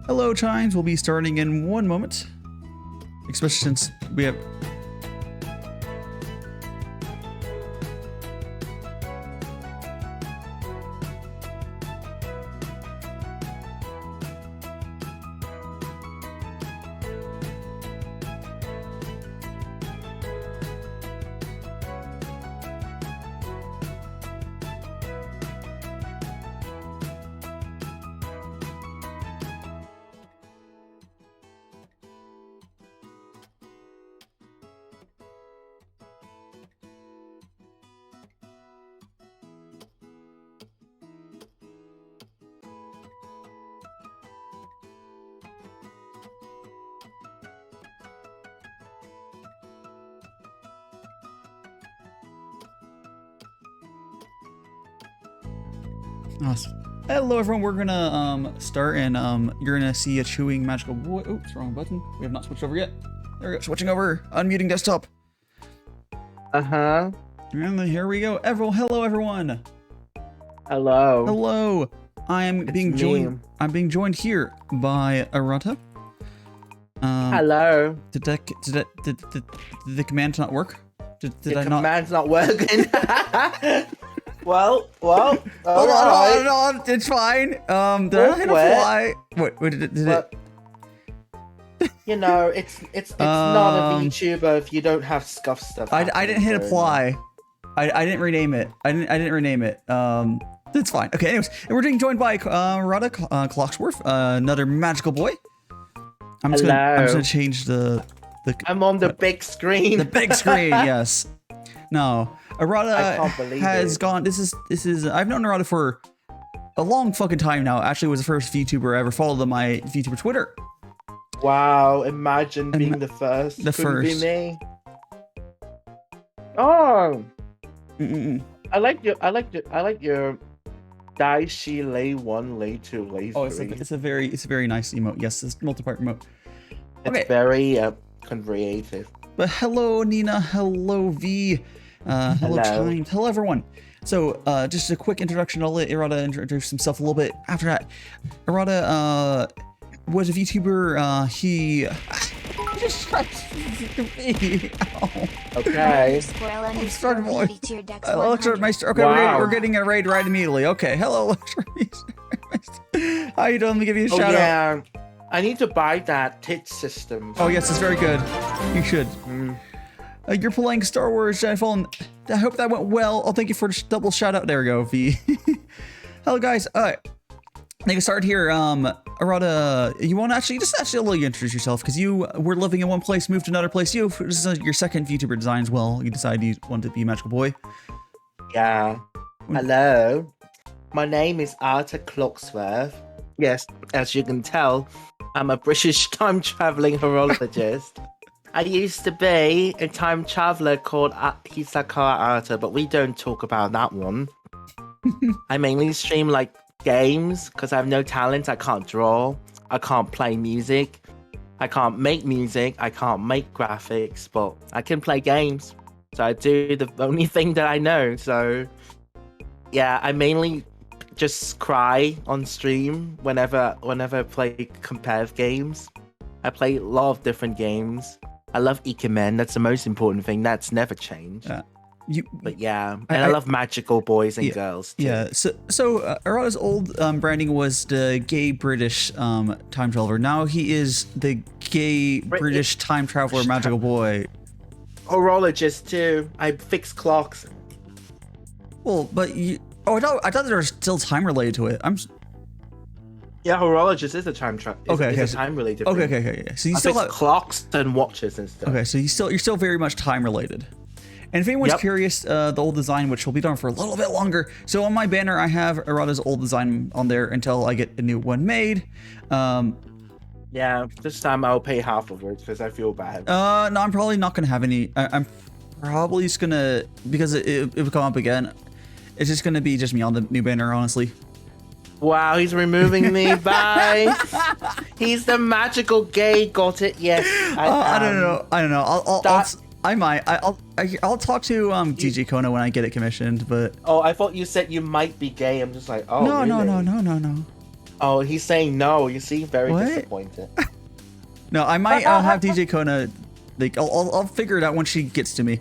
Hello, Chimes. We'll be starting in 1 moment. Especially since we have... Awesome. Hello everyone, we're gonna start and you're gonna see a chewing magical boy. Oops, wrong button. We have not switched over yet. There we go, switching over. Unmuting desktop. Uh-huh. And then here we go. Hello everyone. Hello. Hello. I'm being joined here by Arata. Hello. Did the command not work? Did the I not? command's not working. Well, Hold on, it's fine. Did I not hit a fly? Wait, did it? You know, it's not a VTuber if you don't have scuff stuff. I didn't hit apply. I didn't rename it. I didn't rename it. That's fine. Okay, anyways, and we're being joined by ArataClocksworth, another magical boy. I'm just gonna change the. I'm on the big screen. The big screen, yes. No, Arata has gone. This is. I've known Arata for a long fucking time now. Actually, was the first VTuber I ever followed on my VTuber Twitter. Wow! Imagine being the first. The Couldn't first. be me. Oh. I like your Daishi lay 1, lay 2, lay 3. Oh, it's a very nice emote. Yes, it's multi-part emote. It's very creative. But hello, Nina. Hello, V. Hello, Chimes. Hello, everyone. So, just a quick introduction. I'll let Arata introduce himself a little bit. After that, Arata was a VTuber. He just tried to me. Okay. Okay, wow. we're getting a raid right immediately. Okay, hello. How you doing? Let me give you a shout out. I need to buy that tit system. Oh yes, it's very good. You should. You're playing Star Wars Jedi Fallen. I hope that went well. Oh, thank you for the double shout out. There we go, V. Hello, guys. They can start here. Arata, you want to actually let you introduce yourself because you were living in one place, moved to another place. This is your second VTuber design as well. You decided you wanted to be a magical boy. Yeah. Hello. My name is ArataClocksworth. Yes, as you can tell, I'm a British time traveling horologist. I used to be a time traveler called Hisakara Arata, but we don't talk about that one. I mainly stream like games because I have no talent. I can't draw. I can't play music. I can't make music. I can't make graphics, but I can play games. So I do the only thing that I know. So yeah, I mainly just cry on stream whenever I play competitive games. I play a lot of different games. I love Ikemen. That's the most important thing. That's never changed. But yeah, and I love magical boys and girls too. Yeah. So Arata's old branding was the gay British time traveler. Now he is the gay British time traveler magical boy. Horologist too. I fix clocks. Well, but you. Oh, I thought there was still time related to it. Yeah, horologist is a time travel. Okay, it's a time related. Okay. Yeah. So you still have clocks and watches and stuff. Okay, so you're still very much time related. And if anyone's curious, the old design, which will be done for a little bit longer. So on my banner, I have Arata's old design on there until I get a new one made. Yeah, this time I'll pay half of it because I feel bad. No, I'm probably not gonna have any. I'm probably just gonna, because it will come up again. It's just gonna be just me on the new banner, honestly. Wow, he's removing me. Bye. He's the magical gay. Got it? Yes. I don't know. I'll talk to DJ Kona when I get it commissioned. But oh, I thought you said you might be gay. I'm just like, oh, no, really? no. Oh, he's saying no. You seem very What? disappointed. No, I might have DJ Kona. Like, I'll figure it out when she gets to me.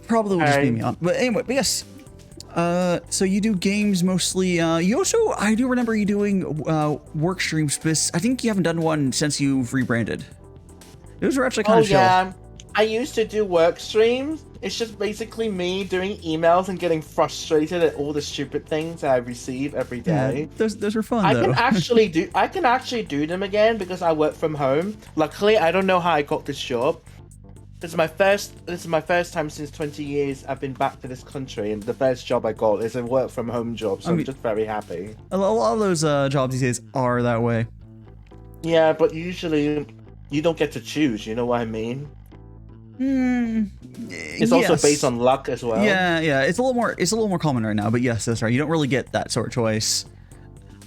Probably will just be me on. But anyway, but yes. So you do games mostly. You also, I do remember you doing work streams, but I think you haven't done one since you've rebranded. Those were actually kind of chill. Yeah. I used to do work streams. It's just basically me doing emails and getting frustrated at all the stupid things I receive every day. Yeah, those are fun. I though. I can actually do them again because I work from home. Luckily, I don't know how I got this job. This is my first time since 20 years I've been back to this country, and the first job I got is a work from home job, so I'm just very happy. A lot of those jobs these days are that way. Yeah, but usually you don't get to choose, you know what I mean? It's also based on luck as well. Yeah, it's a little more common right now, but yes, that's right. You don't really get that sort of choice.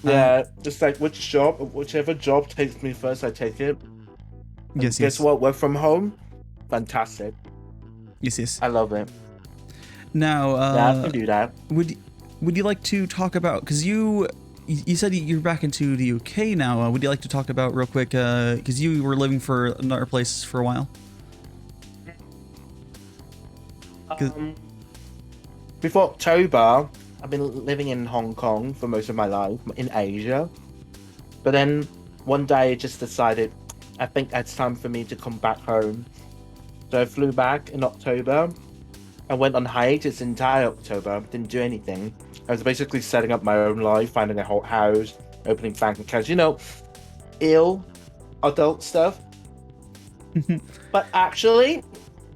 Yeah, just like whichever job takes me first, I take it. Yes, guess what? Work from home? Fantastic. Yes. I love it. Now, yeah, I can do that. Would you like to talk about, because you said you're back into the UK now. Would you like to talk about real quick, because you were living for another place for a while? Before October, I've been living in Hong Kong for most of my life, in Asia. But then one day I just decided, I think it's time for me to come back home. So I flew back in October. I went on hiatus entire October, didn't do anything. I was basically setting up my own life, finding a whole house, opening bank accounts, adult stuff. But actually,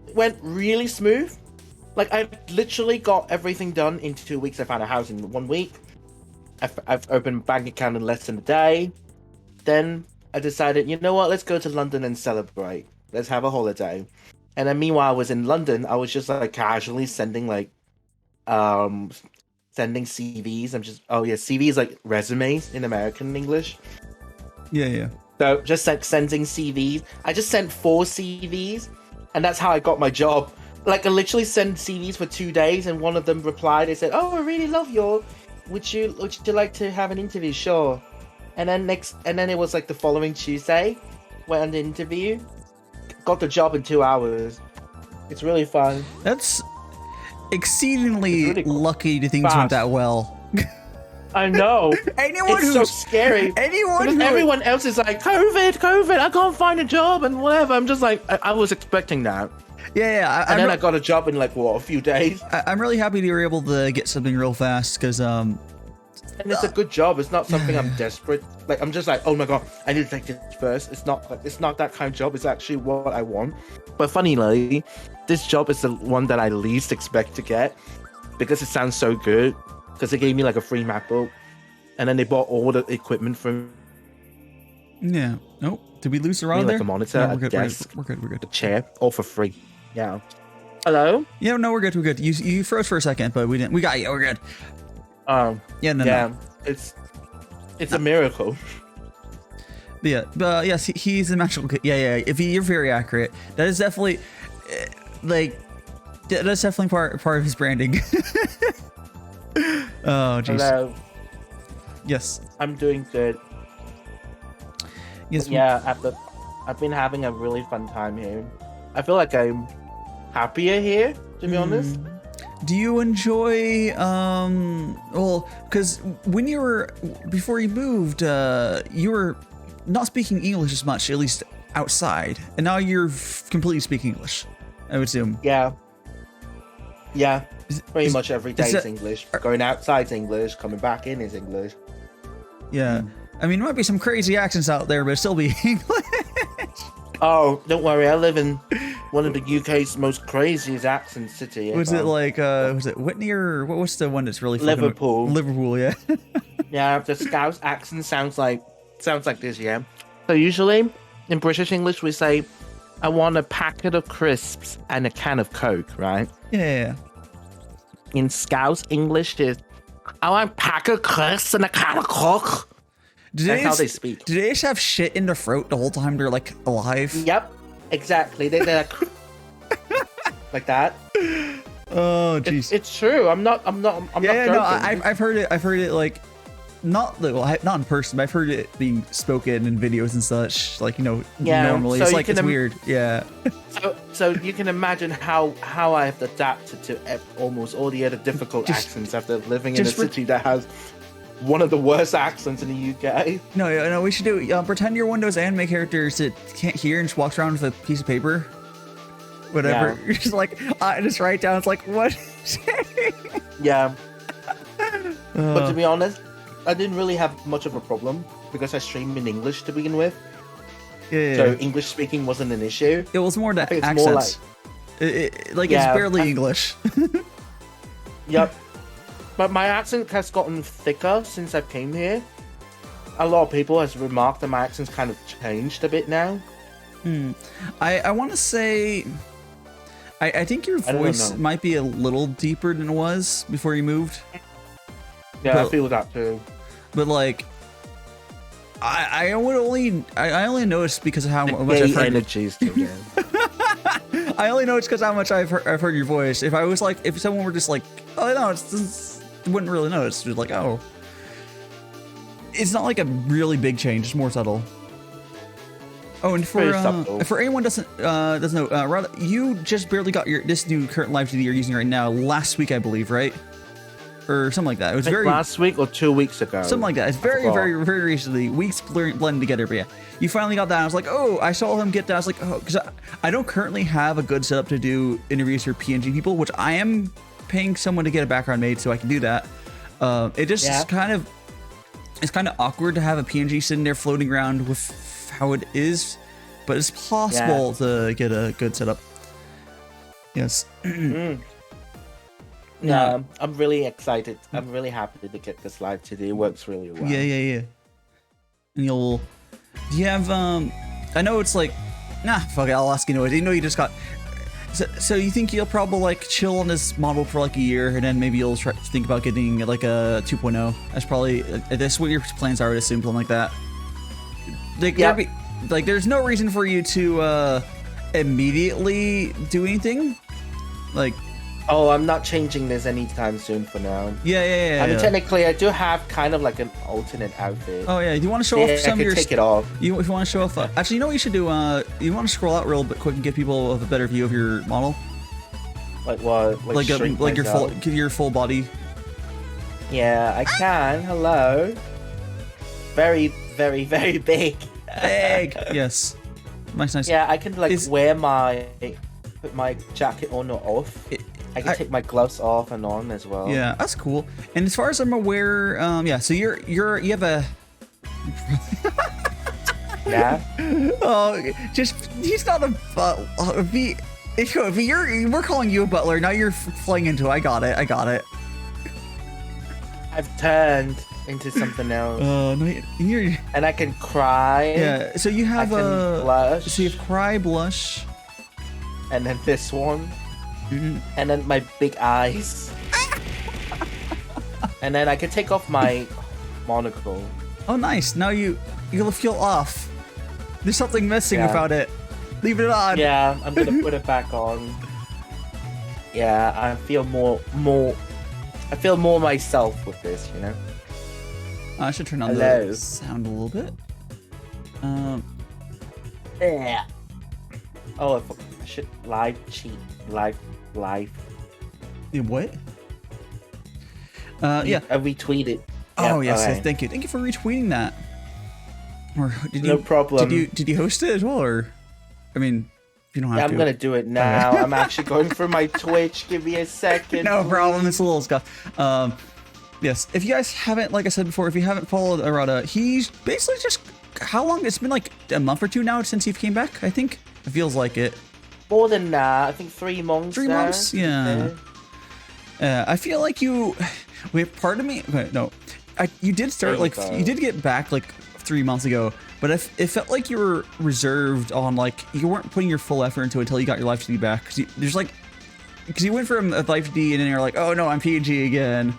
it went really smooth. Like, I literally got everything done in 2 weeks. I found a house in 1 week. I've opened a bank account in less than a day. Then I decided, you know what? Let's go to London and celebrate. Let's have a holiday. And then meanwhile, I was in London. I was just like casually sending CVs. CVs like resumes in American English. Yeah. So just sending CVs. I just sent 4 CVs, and that's how I got my job. Like, I literally sent CVs for 2 days, and one of them replied. They said, "Oh, I really love you. Would you like to have an interview?" Sure. And then it was like the following Tuesday, went on the interview, got the job in 2 hours. It's really fun. That's exceedingly really lucky to things went that well. I know. It's so scary. Everyone else is like, COVID, I can't find a job and whatever. I'm just like, I was expecting that. Yeah. I got a job in a few days. I'm really happy that you were able to get something real fast, because and it's a good job. It's not something I'm desperate. Like, I'm just like, oh my god, I need to take this first. It's not that kind of job. It's actually what I want. But funnily, this job is the one that I least expect to get, because it sounds so good. Because they gave me like a free MacBook, and then they bought all the equipment from. Yeah. Oh, did we lose the rod there? Like a monitor, no, a desk, we're good. a chair, all for free. Yeah. Hello? Yeah, no, we're good. You froze for a second, but we didn't. We got you. We're good. No. It's a miracle. But yes, he's a magical kid. Yeah. You're very accurate. That is definitely that's definitely part of his branding. Oh, jeez. Hello. Yes. I'm doing good. Yes. Yeah, I've been having a really fun time here. I feel like I'm happier here, to be honest. Do you enjoy because before you moved, you were not speaking English as much, at least outside, and now you're completely speaking English, I would assume. Yeah, pretty much every day is English. Going outside's English, coming back in is English. Yeah. I mean, there might be some crazy accents out there, but it'll still be English. Oh, don't worry. I live in one of the UK's most craziest accent city. Was it like, was it Whitney, or what's the one that's really Liverpool? Liverpool, yeah. Yeah, the Scouse accent sounds like this, yeah. So usually, in British English, we say, "I want a packet of crisps and a can of Coke," right? Yeah. In Scouse English, is, "I want a pack of crisps and a can of Coke." That's how they speak. Do they just have shit in their throat the whole time they're like alive? Yep, exactly. They're like, like that. Oh, jeez. It's true. I'm not. No, I've heard it. I've heard it like not in person, but I've heard it being spoken in videos and such. Like, you know, Yeah, normally so it's you like it's can weird. Yeah. So you can imagine how I have adapted to almost all the other difficult accents after living in a city that has one of the worst accents in the UK. No, we should do pretend you're one of those anime characters that can't hear and just walks around with a piece of paper. Whatever. Yeah. You're just like, just write down. It's like, what? Yeah. But to be honest, I didn't really have much of a problem because I streamed in English to begin with. Yeah. So English speaking wasn't an issue. It was more the I think it's accents. more It's barely English. Yep. But my accent has gotten thicker since I came here. A lot of people has remarked that my accent's kind of changed a bit now. I want to say, I think your voice might be a little deeper than it was before you moved. Yeah, but, I feel that too. But like, I only noticed because of how much I've heard. Energies again. I only noticed because how much I've heard your voice. If I was like, if someone were just like, oh no, it's wouldn't really notice. Just like, oh, it's not like a really big change. It's more subtle. Oh, and for anyone doesn't know, Rada, you just barely got this new current live TV you're using right now last week, I believe, right? Or something like that. It was very last week or 2 weeks ago. Something like that. It's very recently. Weeks blending together, but yeah, you finally got that. I was like, oh, I saw him get that. I was like, oh, because I don't currently have a good setup to do interviews for PNG people, which I am paying someone to get a background made so I can do that. It just it's kind of awkward to have a PNG sitting there floating around with how it is, but it's possible to get a good setup. Yes. Yeah, I'm really excited. I'm really happy to get this live today. It works really well. Yeah. And do you have, I know it's like, fuck it, I'll ask you anyways. You know you just got, so you think you'll probably like chill on this model for like a year and then maybe you'll try to think about getting like a 2.0. That's probably, that's what your plans are, I would assume, something like that. Like, there's no reason for you to immediately do anything. Like, oh, I'm not changing this anytime soon for now. Yeah. I mean, technically, I do have kind of like an alternate outfit. Oh, yeah. Do you want to show off some of your... take it off. If you want to show off... actually, you know what you should do? You want to scroll out real bit quick and give people a better view of your model? Like what? Like your full body? Yeah, I can. Hello. Very, very, very big. Big. Yes. Nice. Yeah, I can like put my jacket on or off. I can take my gloves off and on as well. Yeah, that's cool. And as far as I'm aware, yeah. So you have a. Yeah. Oh, he's not a V. If we're calling you a butler, now you're flying into it. I got it. I've turned into something else. No, and I can cry. Yeah. So you have blush. So you have cry, blush, and then this one. And then my big eyes. And then I can take off my monocle. Oh, nice. Now you'll feel off. There's something missing about it. Leave it on. Yeah, I'm gonna put it back on. Yeah, I feel more myself with this, you know. I should turn on the sound a little bit. Yeah. Oh, I should live cheat. Live. What? Yeah. I retweeted. Oh, yes. Okay. Thank you. Thank you for retweeting that. Or no problem. Did you host it as well, or? I mean, you don't have to. I'm gonna do it now. I'm actually going for my Twitch. Give me a second. No problem. It's a little stuff. Yes. If you guys haven't, like I said before, if you haven't followed Arata, he's basically just how long? It's been like a month or two now since he came back. I think it feels like it. More than that, I think 3 months. 3 months, yeah. I feel like you. Wait, pardon me. Okay, no, you did start you did get back like 3 months ago, but it felt like you were reserved on like you weren't putting your full effort into it until you got your live CD back. Because you went from a live CD and then you're like, oh no, I'm PNG again.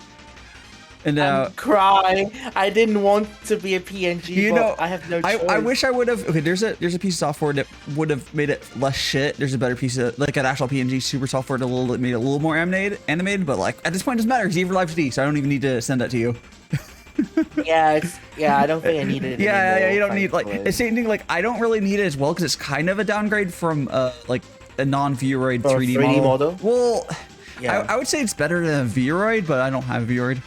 And now I'm crying. I didn't want to be a PNG. You know, I have no choice. I wish I would have. Okay, there's a piece of software that would have made it less shit. There's a better piece of like an actual PNG super software that made it a little more animated. But like at this point, it doesn't matter because you have your live CD, so I don't even need to send that to you. I don't think I need it Yeah, anymore. yeah, you don't need like thankfully. the same thing. Like I don't really need it as well because it's kind of a downgrade from like a non-Vroid From a 3D 3D model. model? Well, Yeah. I would say it's better than a Vroid, but I don't have a Vroid.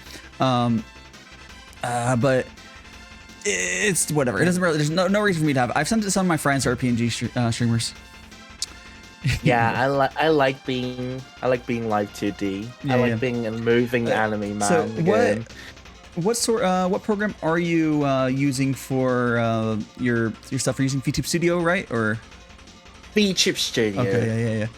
But it's whatever. It doesn't really. There's no reason for me to have it. I've sent it to some of my friends who are PNG streamers. Yeah, I like being live 2D. Yeah, I like yeah. being a moving anime man. So again. what program are you using for your stuff? You're using VTube Studio, right? Or VTube Studio. okay,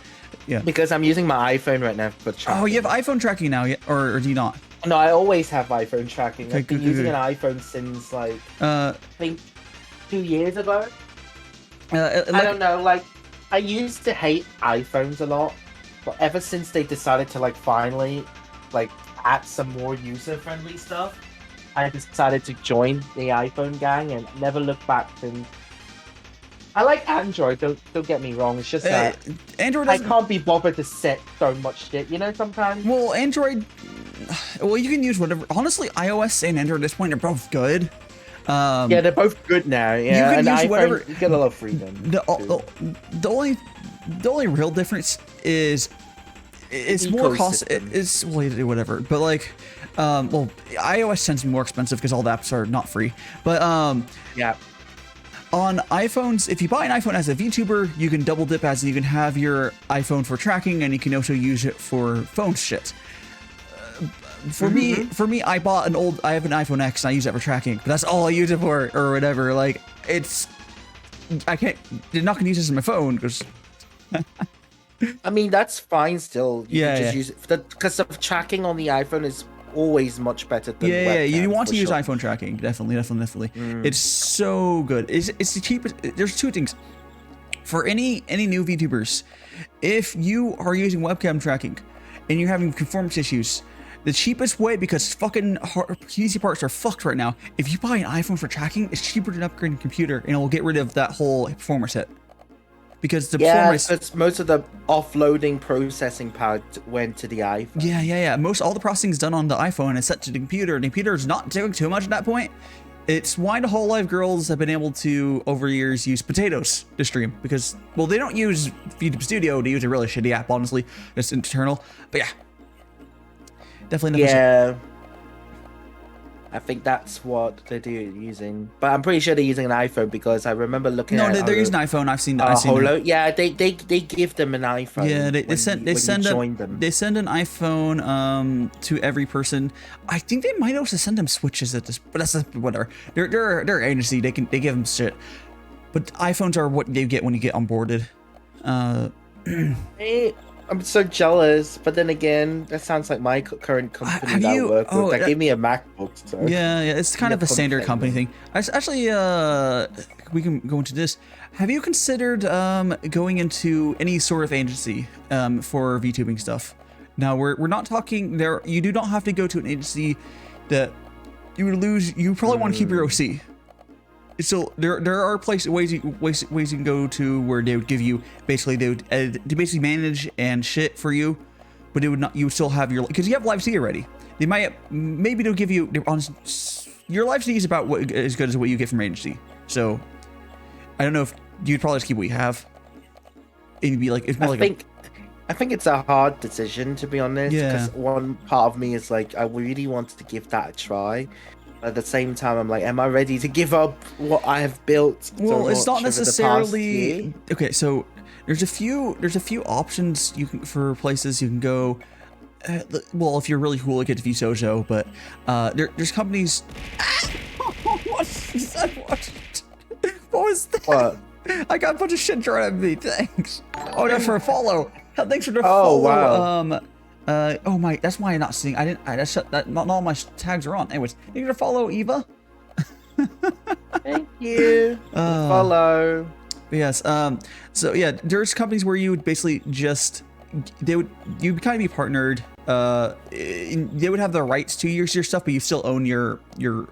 yeah. Because I'm using my iPhone right now for tracking. Oh, you have iPhone tracking now, yeah? Or do you not? No, I always have iPhone tracking. Okay, I've been good, using good. an iPhone since like Uh, I think 2 years ago. I I don't know, like I used to hate iPhones a lot, but ever since they decided to like finally like add some more user-friendly stuff, I decided to join the iPhone gang and never look back. And I like Android. Don't get me wrong. It's just that Android I doesn't. can't be bothered to set so much shit. You know, sometimes. Well, Android. Well, you can use whatever. Honestly, iOS and Android at this point are both good. Yeah, they're both good now. Yeah, You can and use iPhone, whatever- You get a lot of freedom. The only real difference is it's more cost. Ecosystem. It's well, whatever. But like, well, iOS tends to be more expensive because all the apps are not free. But Yeah. on iPhones, if you buy an iPhone as a VTuber, you can double dip as you can have your iPhone for tracking and you can also use it for phone shit. For me, I bought I have an iPhone X and I use it for tracking, but that's all I use it for or whatever. Like they're not gonna use this on my phone because I mean, that's fine still. You Yeah, can just yeah. use it because the tracking on the iPhone is always much better than yeah, you webcam, want to for use sure. iPhone tracking. Definitely. It's so good. It's the cheapest. There's two things. For any new VTubers, if you are using webcam tracking and you're having performance issues, the cheapest way, because fucking PC parts are fucked right now, if you buy an iPhone for tracking, it's cheaper than upgrading a computer and it will get rid of that whole performance hit. Because the Yeah, performance... it's most of the offloading processing power went to the iPhone. Yeah. All the processing is done on the iPhone and it's set to the computer. And the computer is not doing too much at that point. It's why the whole live girls have been able to, over the years, use potatoes to stream. Because, well, they don't use VTube Studio. They use a really shitty app, honestly. It's internal. But yeah. Definitely. Yeah. I think that's what they're using. But I'm pretty sure they're using an iPhone because I remember looking at No, they're using an iPhone. I've seen that. Holo. Yeah, they give them an iPhone. Yeah, they send them. they send an iPhone to every person. I think they might also send them Switches at this, but that's whatever. They're an agency. They give them shit. But iPhones are what you get when you get onboarded. Hey, I'm so jealous, but then again, that sounds like my current company that I work with. They gave me a MacBook. So. Yeah, it's kind of a standard company thing. Actually, we can go into this. Have you considered going into any sort of agency for VTubing stuff? Now, we're not talking there. You do not have to go to an agency that you would lose. You probably want to keep your OC. So there are ways you can go to where they would give you they basically manage and shit for you, but it would not. You would still have your, because you have live C already. They maybe they'll give you your live C is about as good as what you get from agency. So I don't know if you'd probably just keep what you have. It'd be like I think it's a hard decision, to be honest. Yeah. Because one part of me is like, I really wanted to give that a try. At the same time, I'm like, am I ready to give up what I have built? Well, it's not over the past necessarily year? okay. So there's a few options you can for places you can go. Well, if you're really cool, you get to Vsojo, but there's companies. What was that? What? I got a bunch of shit thrown at me. Thanks. Oh, that's for a follow. Thanks for the Oh, follow. wow. Oh my, that's why I'm not seeing. Not all my tags are on. Anyways, you gonna follow Eva? Thank you. Follow. Yes. So yeah, there's companies where you would basically just you'd kind of be partnered. They would have the rights to your stuff, but you still own your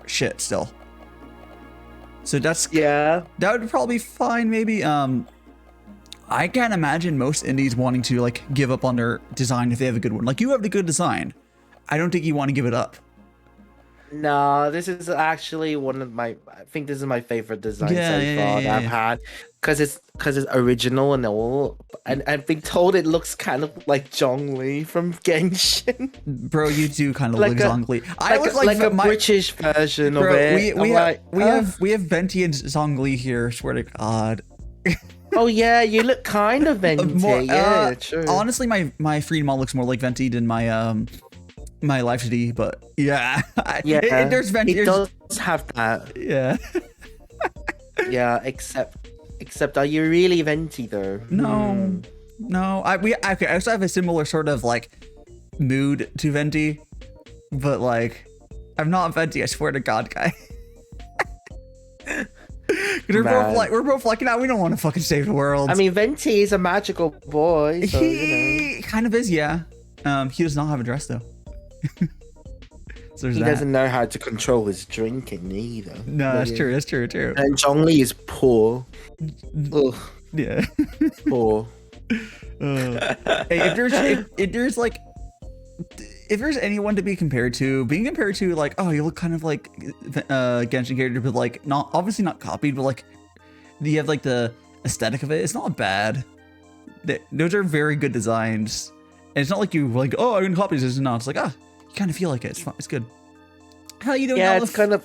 shit still. So that would probably be fine. Maybe. I can't imagine most indies wanting to like give up on their design if they have a good one. Like, you have the good design. I don't think you want to give it up. No, this is actually one of my. I think this is my favorite design Yeah, so yeah, far yeah, that I've yeah. had, because it's original and all. And I've been told it looks kind of like Zhongli from Genshin, Bro, you do kind of look like a Zhongli. I look like like a my British version of bro. it. I'm like, We have Venti and Zhongli here. Swear to God. oh yeah, you look kind of More Venti. Yeah, true. honestly, my free mod looks more like Venti than my Life CD, but yeah, Yeah, there's Venti. it does have that. Yeah. Yeah, except are you really Venti though? No, no. Okay. I also have a similar sort of like mood to Venti, but like I'm not Venti. I swear to God, guy. We're both like, no, we don't want to fucking save the world. I mean, Venti is a magical boy, so He kind of is, yeah. He does not have a dress though. So there's he that. doesn't know how to control his drinking either. No, that's true. That's true. True. And Zhongli is poor. Ugh, Yeah. poor. Hey, if there's anyone to be compared to, being compared to like, oh, you look kind of like Genshin character, but like not obviously not copied, but like you have like the aesthetic of it. It's not bad. Those are very good designs, and it's not like you like, oh, I'm gonna copy this. No, it's like, ah, you kind of feel like it. It's fun. It's good. How you doing? Yeah, Olive? it's kind of.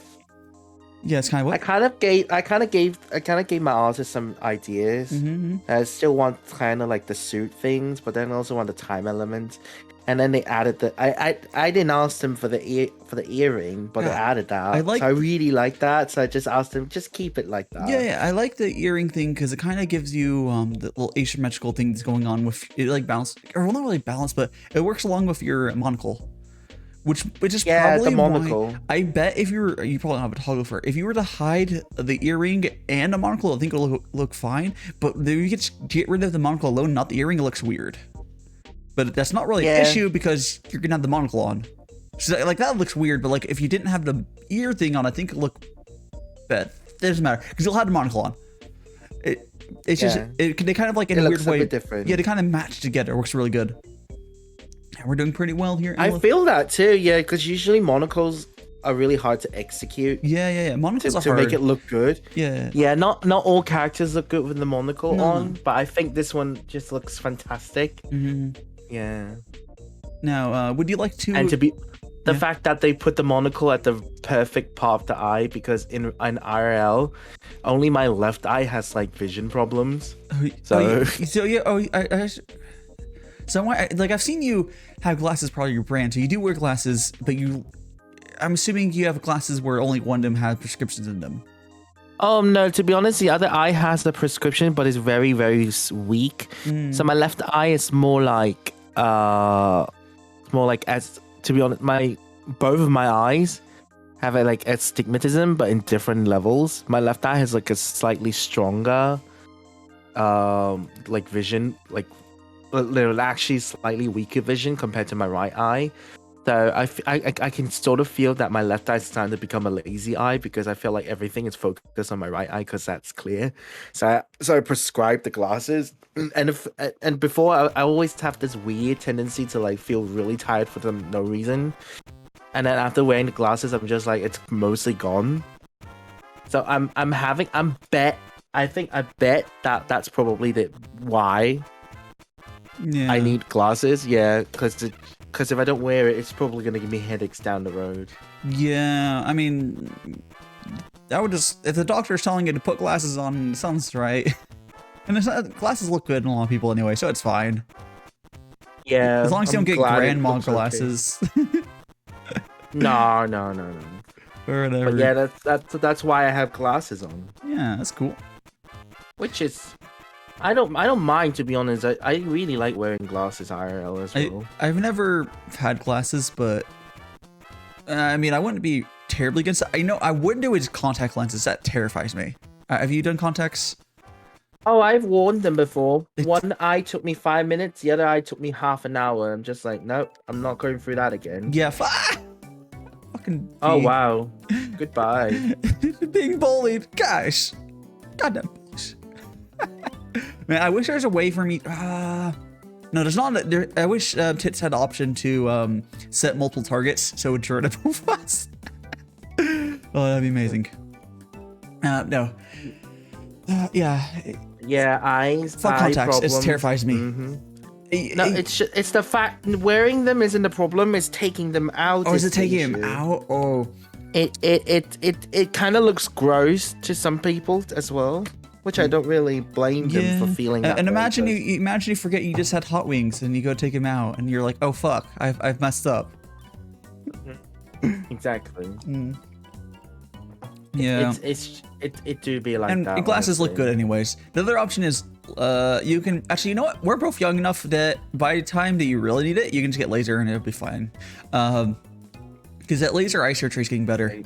Yeah, it's kind of what. I kind of gave my artist some ideas. Mm-hmm. I still want kind of like the suit things, but then also want the time element. And then they added the. I didn't ask them for the earring, but they added that. So I really like that. So I just asked them, just keep it like that. Yeah, I like the earring thing because it kind of gives you the little asymmetrical things going on with it, like balance, or well, not really balance, but it works along with your monocle. Which is probably the monocle. Why I bet if you probably don't have a toggle for it. If you were to hide the earring and a monocle, I think it'll look fine. But then you get rid of the monocle alone, not the earring, it looks weird. But that's not really an issue because you're gonna have the monocle on. So like that looks weird, but like if you didn't have the ear thing on, I think it look bad. It doesn't matter because you'll have the monocle on. It's just they kind of like in a weird way. Different. Yeah, they kind of match together. It works really good. We're doing pretty well here. I feel that too, yeah, because usually monocles are really hard to execute. Yeah. Monocles are to hard. make it look good. Yeah. Not all characters look good with the monocle on, but I think this one just looks fantastic. Mm-hmm. Yeah. Now, would you like to? And to be the fact that they put the monocle at the perfect part of the eye, because in IRL, only my left eye has like vision problems. So I've seen you have glasses, part of your brand. So you do wear glasses, but I'm assuming you have glasses where only one of them has prescriptions in them. No, to be honest, the other eye has the prescription, but it's very, very weak. So my left eye is more like, as to be honest, both of my eyes have like astigmatism, but in different levels. My left eye has like a slightly stronger, like vision, like actually slightly weaker vision compared to my right eye. So I can sort of feel that my left eye is starting to become a lazy eye because I feel like everything is focused on my right eye because that's clear. So I prescribe the glasses, and before I always have this weird tendency to like feel really tired for no reason, and then after wearing the glasses, I'm just like it's mostly gone. So I bet that's probably why. Yeah. I need glasses, yeah, because if I don't wear it, it's probably going to give me headaches down the road. Yeah, I mean, I would just, if the doctor's telling you to put glasses on, it sounds right. And glasses look good on a lot of people anyway, so it's fine. Yeah. As long as you don't get grandma glasses. Okay. No. Or whatever. But yeah, that's why I have glasses on. Yeah, that's cool. Which is... I don't mind, to be honest. I really like wearing glasses IRL as well. I've never had glasses, but I mean, I wouldn't be terribly against it. I know I wouldn't do it with contact lenses. That terrifies me. Have you done contacts? Oh, I've worn them before. One eye took me 5 minutes. The other eye took me half an hour. I'm just like, nope, I'm not going through that again. Yeah. Fucking. Oh, wow. Goodbye. Being bullied. Gosh. Goddamn bullies. Man, I wish there was a way for me. No, there's not. I wish Tits had the option to set multiple targets, so it would turn both of us. Oh, that'd be amazing. No. Yeah. Yeah, eyes. Fuck eye contacts. It problems. terrifies me. No, it's the fact wearing them isn't the problem. It's taking them out. Oh, is the it taking him issue. out? Oh. It kind of looks gross to some people as well, which I don't really blame them for feeling that. And way, imagine but- you forget you just had hot wings and you go take him out and you're like, oh fuck, I've messed up. Exactly. Yeah. It do be like and that. glasses look honestly. good anyways. The other option is you can actually, you know what? We're both young enough that by the time that you really need it, you can just get laser and it'll be fine. Because that laser eye surgery is getting better.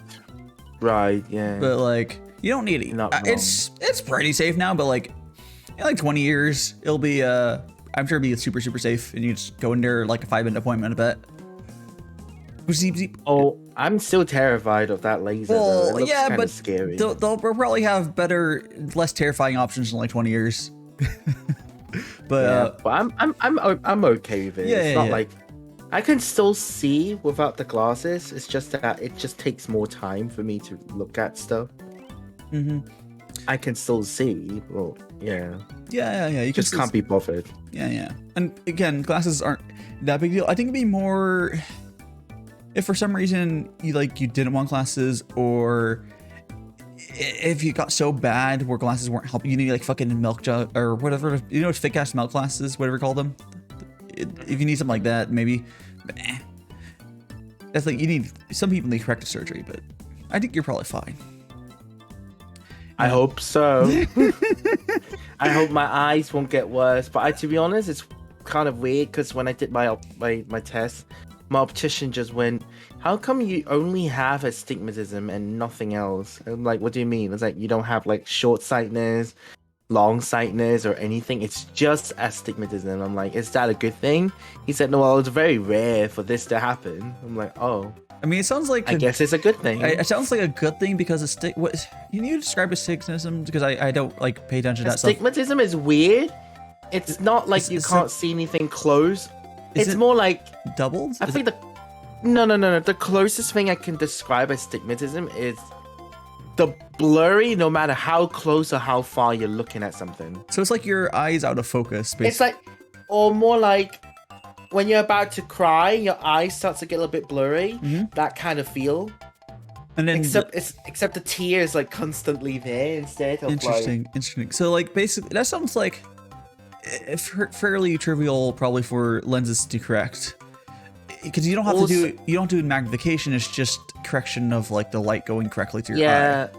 Right. Yeah. But like, you don't need it. Not It's pretty safe now, but like, in like 20 years, it'll be I'm sure it'll be super safe, and you just go in there like a 5-minute appointment, I bet. Oh, I'm still terrified of that laser. Though. Well, It looks yeah, kinda but scary. they'll probably have better, less terrifying options in like 20 years. But but I'm okay with it. It's not like I can still see without the glasses. It's just that it just takes more time for me to look at stuff. I can still see. Well, yeah. Yeah. You Just can't be bothered. Yeah. And again, glasses aren't that big deal. I think it'd be more if for some reason you didn't want glasses, or if you got so bad where glasses weren't helping, you need like fucking milk jug or whatever, you know, fake ass milk glasses, whatever you call them. If you need something like that, maybe. But that's like, you need, some people need corrective surgery, but I think you're probably fine. I hope so. I hope my eyes won't get worse. But to be honest, it's kind of weird because when I did my test, my optician just went, "How come you only have astigmatism and nothing else?" I'm like, "What do you mean?" It's like, you don't have like short sightedness, long sightedness, or anything. It's just astigmatism. I'm like, "Is that a good thing?" He said, "No, well, it's very rare for this to happen." I'm like, "Oh." I mean, it sounds like I guess it's a good thing. It sounds like a good thing because what can you describe astigmatism? Because I don't like pay attention to that stuff. Astigmatism is weird. It's not like you can't see anything close. It's more like doubled. I think no. The closest thing I can describe astigmatism is the blurry, no matter how close or how far you're looking at something. So it's like your eyes out of focus. Basically. It's like, or more like when you're about to cry, your eyes start to get a little bit blurry. That kind of feel. And then except the tear is like constantly there instead of interesting. So like basically that sounds like fairly trivial probably for lenses to correct, because you don't have to do magnification. It's just correction of like the light going correctly to your eye.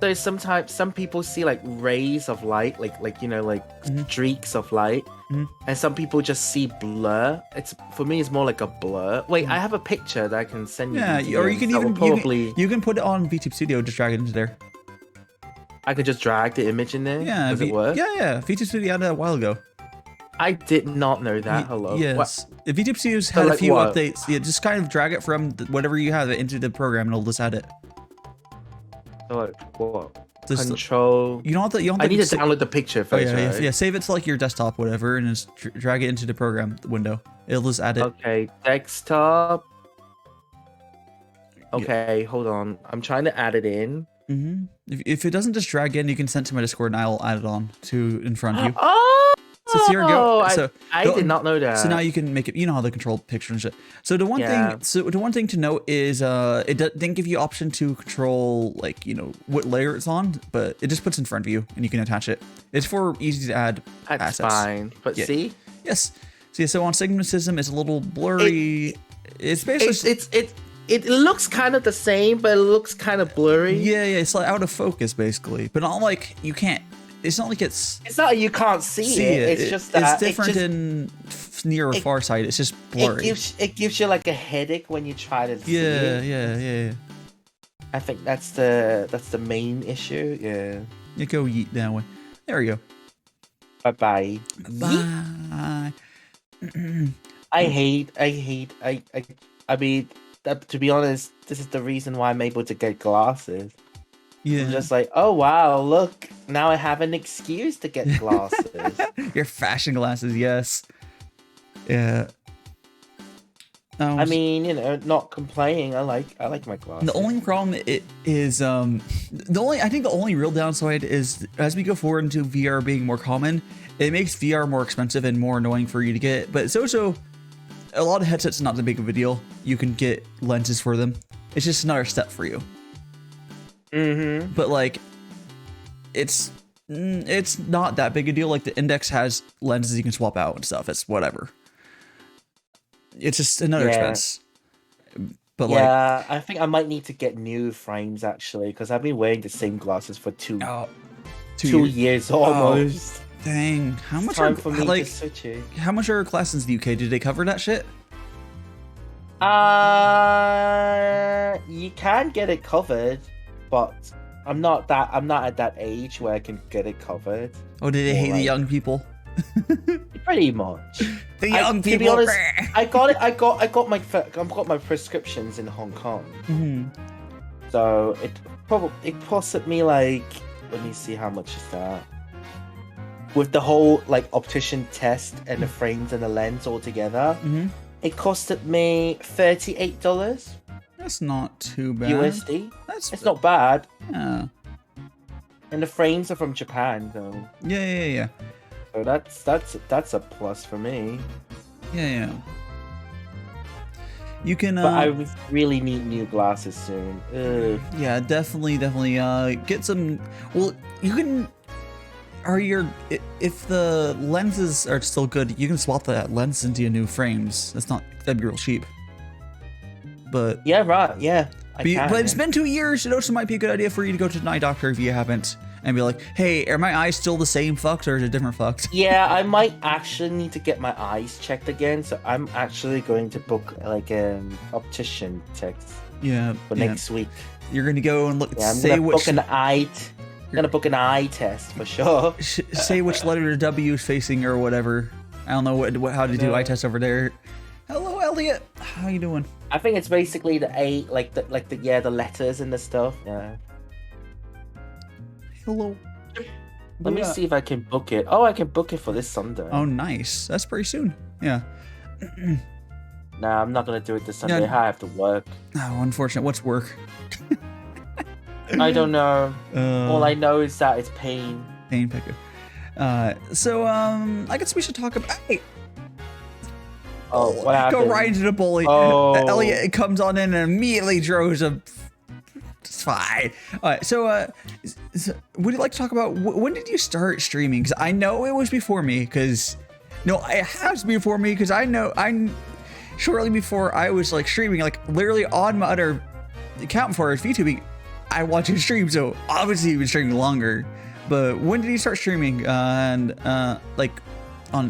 So sometimes some people see like rays of light, like you know, like streaks of light, and some people just see blur. For me, it's more like a blur. Wait, I have a picture that I can send you. Yeah, or you can even you can put it on VTube Studio, just drag it into there. I could just drag the image in there. Yeah, does it work? Yeah. VTube Studio had it a while ago. I did not know that. Hello. Yes. The VTube Studio's had a few updates. Yeah, just kind of drag it from whatever you have it into the program, and it'll just add it. So like what? Just, Control. You don't have to. I need to download the picture first. Yeah. Save it to like your desktop, whatever, and just drag it into the program window. It'll just add it. Okay, desktop. Okay, hold on. I'm trying to add it in. If it doesn't just drag in, you can send it to my Discord, and I'll add it on in front of you. Oh! So here we go. So I did not know that. So now you can make it. You know how to control picture and shit. So the one thing to note is it didn't give you option to control like what layer it's on, but it just puts in front of you and you can attach it. It's for easy to add That's assets. fine. But see? Yes. See, so on astigmatism, it's a little blurry. It's basically it looks kind of the same, but it looks kind of blurry. Yeah. It's like out of focus basically, but not like you can't. It's not like it's not like you can't see it. It's just that it's different in near or far sight. It's just blurry. It gives you like a headache when you try to see it. Yeah. I think that's the main issue. Yeah. You go yeet that way. There we go. Bye. I mean, to be honest, this is the reason why I'm able to get glasses. Yeah. I'm just like, oh wow, look, now I have an excuse to get glasses. Your fashion glasses, yes. Yeah. I mean, you know, not complaining. I like my glasses. The only problem it is I think the only real downside is as we go forward into VR being more common, it makes VR more expensive and more annoying for you to get. But it's also a lot of headsets not that big of a deal. You can get lenses for them. It's just another step for you. Mm-hmm. But like, it's not that big a deal. Like the Index has lenses you can swap out and stuff. It's whatever. It's just another expense. But yeah, I think I might need to get new frames actually, because I've been wearing the same glasses for two years almost. Oh, dang, how much time for me to switch it. How much are classes in the UK? Did they cover that shit? You can get it covered, but I'm not at that age where I can get it covered. Oh, did they hate the young people? Pretty much. The young people. To be honest, I got my prescriptions in Hong Kong. Mm-hmm. So it costed me like, let me see how much is that. With the whole like optician test and the frames and the lens all together, it costed me $38. That's not too bad. USD. It's not bad. Yeah. And the frames are from Japan, though. Yeah. So that's a plus for me. Yeah. You can. But I really need new glasses soon. Ugh. Yeah, definitely. Get some. Well, you can. If the lenses are still good, you can swap that lens into your new frames. That'd be real cheap. But yeah, right. Yeah. But it's been 2 years. It also might be a good idea for you to go to an eye doctor if you haven't, and be like, "Hey, are my eyes still the same fucked or is it different fucked?" Yeah, I might actually need to get my eyes checked again. So I'm actually going to book like an optician test. Yeah. For next week. You're gonna go and look. Yeah, I'm gonna book an eye test for sure. Say which letter the W is facing or whatever. I don't know how to do eye tests over there. Hello, Elliot. How you doing? I think it's basically the A, the letters and the stuff. Yeah. Hello. Let me see if I can book it. Oh, I can book it for this Sunday. Oh, nice. That's pretty soon. Yeah. Nah, I'm not gonna do it this Sunday. I have to work. Oh, unfortunate. What's work? I don't know. All I know is that it's pain. Pain picker. So I guess we should talk about. Hey. Oh, what happened? Go right into the bully. Oh. Elliot comes on in and immediately throws a. It's fine. All right. So, would you like to talk about when did you start streaming? Because I know it was before me. It has to be before me. Because I'm shortly before I was like streaming, like literally on my other account for VTubing. I watch his stream, so obviously you've been streaming longer. But when did you start streaming and like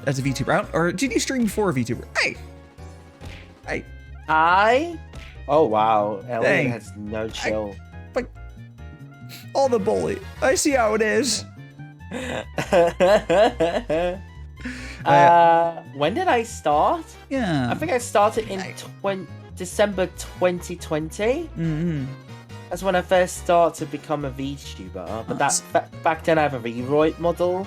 as a VTuber, or did you stream before a VTuber? Hey. Oh wow, Elliot has no chill. Like all the bully. I see how it is. When did I start? Yeah. I think I started in December 2020. Mm-hmm. That's when I first started to become a VTuber. But back then I have a Vroid model.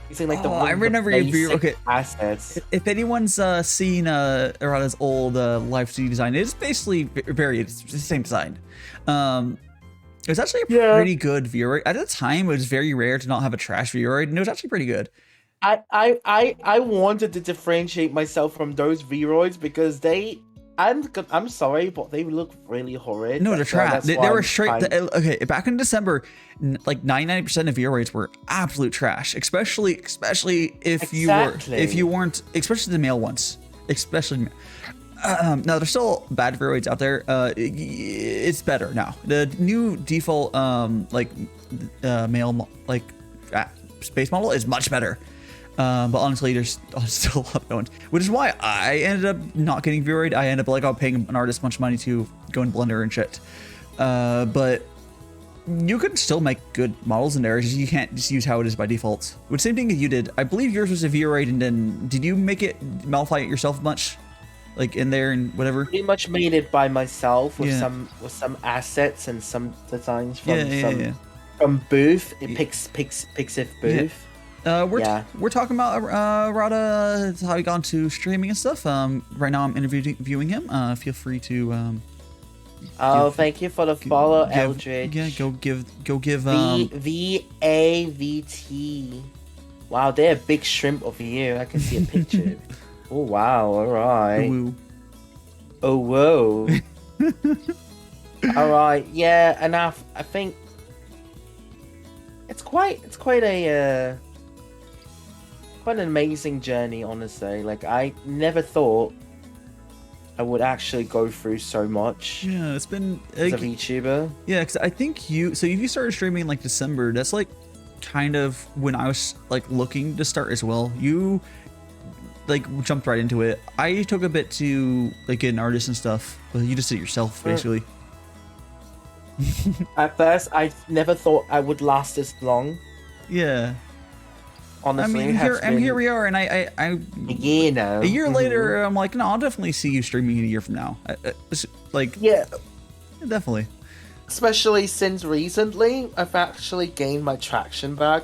Using like I remember basic assets. If anyone's seen Arata's old live stream design, it's basically it's the same design. It was actually a pretty good Vroid. At the time, it was very rare to not have a trash Vroid, and it was actually pretty good. I wanted to differentiate myself from those Vroids because I'm sorry, but they look really horrid. No, they're trash. They were straight. Okay, back in December, like 99% of VRAs were absolute trash. Especially if you weren't, especially the male ones. Now there's still bad VRAs out there. It's better now. The new default male space model is much better. But honestly, there's still a lot of ones, which is why I ended up not getting Vroid. I ended up paying an artist much money to go in Blender and shit. But you can still make good models in there. You can't just use how it is by default. Which same thing that you did. I believe yours was a Vroid, and then did you make it modify it yourself much, like in there and whatever? Pretty much made it by myself with some assets and some designs from from Booth. It Pixiv Booth. We're talking about Rada, how he got into streaming and stuff. Right now I'm interviewing him. Feel free to thank you for the follow, Eldridge. Yeah, go give VAVT. Wow, they're a big shrimp over here. I can see a picture. Oh wow, alright. Oh whoa. Alright, yeah, and I think it's quite an amazing journey, honestly. Like, I never thought I would actually go through so much. Yeah, it's been as a VTuber. Yeah, because I think if you started streaming in like December, that's like kind of when I was like looking to start as well. You like jumped right into it. I took a bit to like get an artist and stuff, but you just did it yourself basically. At first, I never thought I would last this long. Yeah. Honestly, I mean, here we are, and I a year now. A year later, I'm like, no, I'll definitely see you streaming in a year from now. Like, yeah, definitely. Especially since recently, I've actually gained my traction back.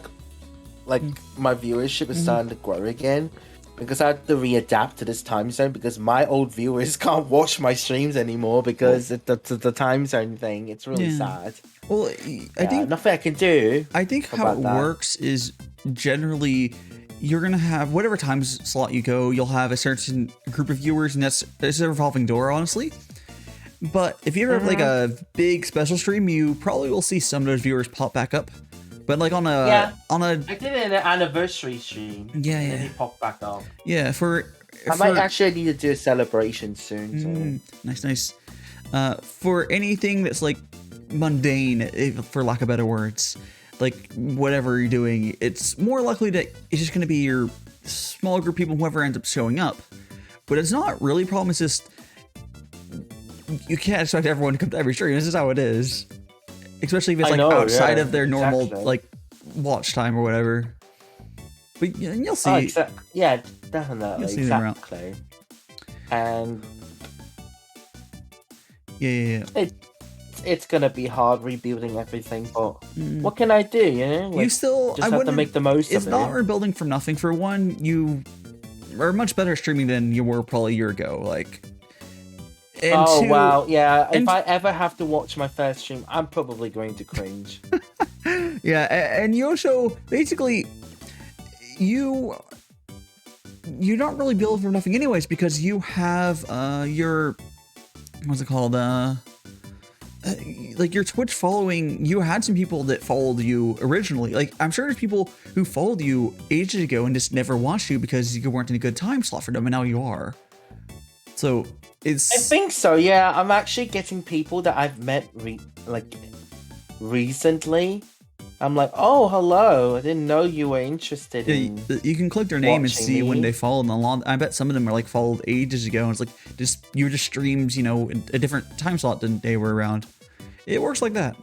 Like, my viewership is starting to grow again. Because I had to readapt to this time zone because my old viewers can't watch my streams anymore because the time zone thing. It's really sad. Well, I think nothing I can do. I think how it works is generally you're gonna have whatever time slot you go, you'll have a certain group of viewers, and that's a revolving door, honestly. But if you ever have like a big special stream, you probably will see some of those viewers pop back up. But like on a I did an anniversary stream. And then he popped back up. Yeah, I might actually need to do a celebration soon. So. Nice. For anything that's like mundane, for lack of better words, like whatever you're doing, it's more likely that it's just going to be your small group of people, whoever ends up showing up. But it's not really a problem. It's just you can't expect everyone to come to every stream. This is how it is. Especially if it's like outside of their normal like watch time or whatever. But you'll see. Yeah, definitely. You'll see exactly. And yeah. It's gonna be hard rebuilding everything, but what can I do? You know, like, you still just have to make the most of it. It's not rebuilding from nothing. For one, you are much better streaming than you were probably a year ago. Like. And wow, yeah. If I ever have to watch my first stream, I'm probably going to cringe. Yeah, and Yosho, basically, you're not really building from nothing anyways, because you have your, what's it called? Like your Twitch following, you had some people that followed you originally. Like, I'm sure there's people who followed you ages ago and just never watched you because you weren't in a good time slot for them, and now you are. So... I think so, yeah. I'm actually getting people that I've met recently. I'm like, oh, hello. I didn't know you were interested in you can click their name and see when they followed along. I bet some of them are like followed ages ago. And it's like you were just streams, you know, in a different time slot than they were around. It works like that.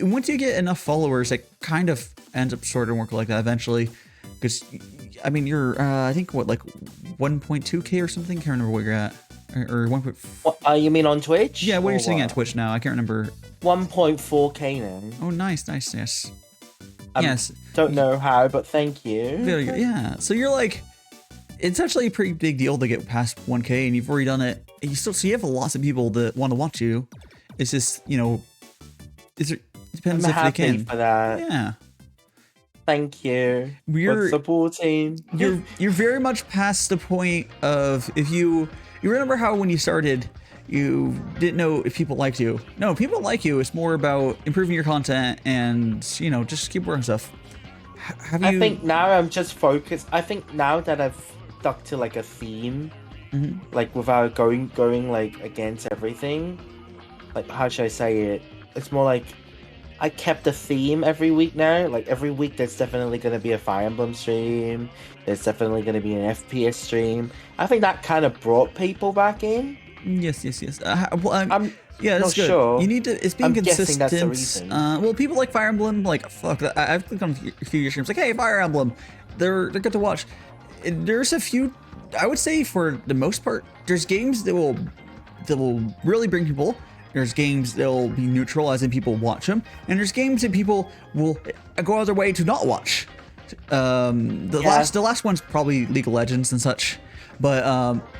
Once you get enough followers, it kind of ends up sort of working like that eventually. Because I mean, you're I think what, like 1.2K or something? Can't remember where you're at. Or 1. You mean on Twitch? Yeah, what are you saying at Twitch now? I can't remember. 1.4K now. Oh, nice, yes. Yes. Don't know how, but thank you. Very good. Yeah. So you're like, it's actually a pretty big deal to get past 1K, and you've already done it. And so you have lots of people that want to watch you. It's just, you know, it depends if they can. For that. Yeah. Thank you for supporting. You're very much past the point of if you remember how when you started, you didn't know if people liked you. No, people like you. It's more about improving your content and, you know, just keep working stuff. I think now I'm just focused. I think now that I've stuck to like a theme, like without going like against everything, like how should I say it? It's more like I kept a theme every week now. Like every week there's definitely going to be a Fire Emblem stream. There's definitely going to be an FPS stream. I think that kind of brought people back in. Yes. I'm that's good. Sure. You need to. It's being I'm consistent. Guessing that's the reason. Well, people like Fire Emblem. Like fuck. I've clicked on a few of your streams. Like, hey, Fire Emblem. They're good to watch. There's a few. I would say for the most part, there's games that will really bring people. There's games that'll be neutral, as in people watch them, and there's games that people will go out of their way to not watch. The last one's probably League of Legends and such. But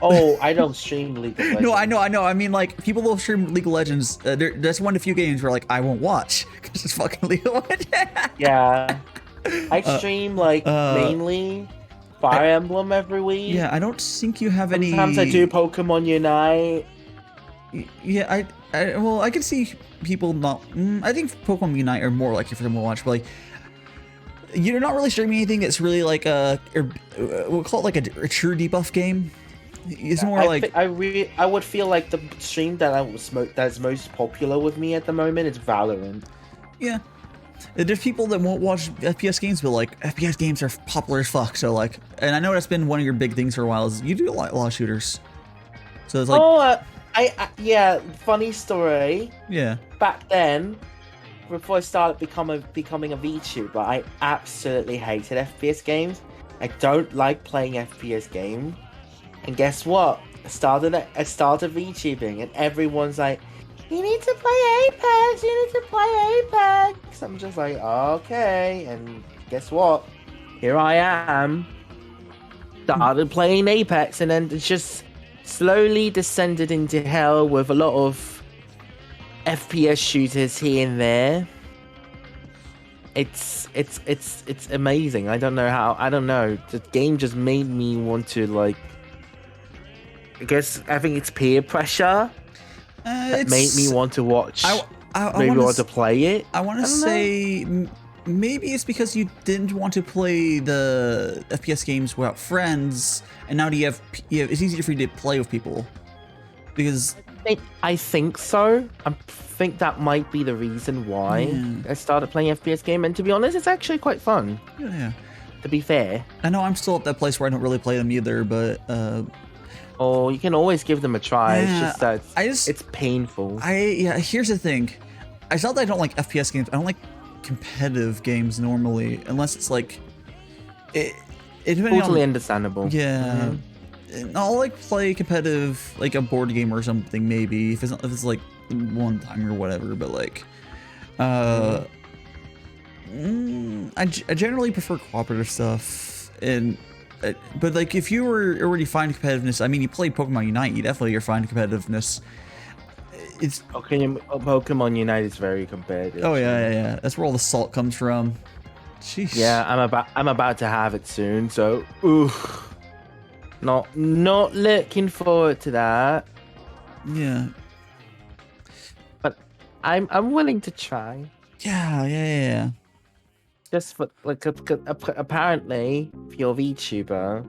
Oh, I don't stream League of Legends. no, I know. I mean, like, people will stream League of Legends. That's one of the few games where like I won't watch because it's fucking League of Legends. Yeah, I stream like mainly Fire Emblem every week. Yeah, I don't think you have any. Sometimes I do Pokemon Unite. Yeah, well, I can see people not. I think Pokemon Unite are more likely for them to watch, but like, you're not really streaming anything that's really like we'll call it like a true debuff game. It's more I would feel like the stream that's most popular with me at the moment is Valorant. Yeah. There's people that won't watch FPS games, but like FPS games are popular as fuck. So like, and I know that's been one of your big things for a while. Is you do a lot of shooters. So it's like, yeah, funny story. Yeah. Back then, before I started becoming a VTuber, I absolutely hated FPS games. I don't like playing FPS games. And guess what? I started VTubing, and everyone's like, "You need to play Apex. You need to play Apex." I'm just like, okay. And guess what? Here I am. Started playing Apex, and then it's just slowly descended into hell with a lot of FPS shooters here and there. It's amazing. I don't know. The game just made me want to like. I think it's peer pressure that made me want to watch. Maybe want to play it. I want to say maybe it's because you didn't want to play the FPS games without friends, and now it's easier for you to play with people. Because I think so. I think that might be the reason why I started playing FPS game. And to be honest, it's actually quite fun. Yeah. To be fair, I know I'm still at that place where I don't really play them either, but. Oh, you can always give them a try. It's just that it's painful. Here's the thing. It's not that I don't like FPS games. I don't like competitive games normally, unless it's like it totally understandable. Yeah. I'll like play competitive, like a board game or something maybe if it's like one time or whatever. But like, I generally prefer cooperative stuff and. But like, if you were already fine competitiveness, I mean, you played Pokemon Unite, you definitely are fine competitiveness. It's Pokemon Unite is very competitive. Oh yeah. That's where all the salt comes from. Jeez. Yeah, I'm about to have it soon, so not looking forward to that. Yeah. But I'm willing to try. Yeah. Just for like, apparently, if you're a VTuber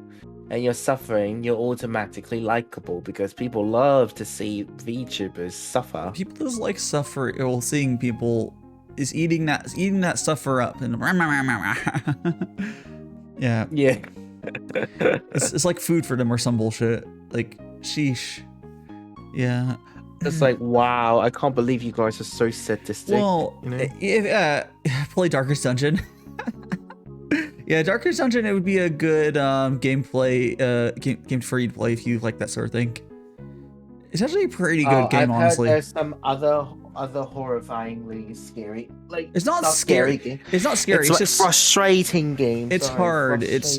and you're suffering, you're automatically likable because people love to see VTubers suffer. People just like suffer. Well, seeing people is eating that suffer up and yeah. It's like food for them or some bullshit. Like sheesh. Yeah. It's like, wow, I can't believe you guys are so sadistic. Well, play Darkest Dungeon. Yeah, Darkest Dungeon, it would be a good game for you to play if you like that sort of thing. It's actually a pretty good game, honestly. There's some other horrifyingly scary. Like it's not scary. Game. It's not scary. It's just frustrating game. It's hard. It's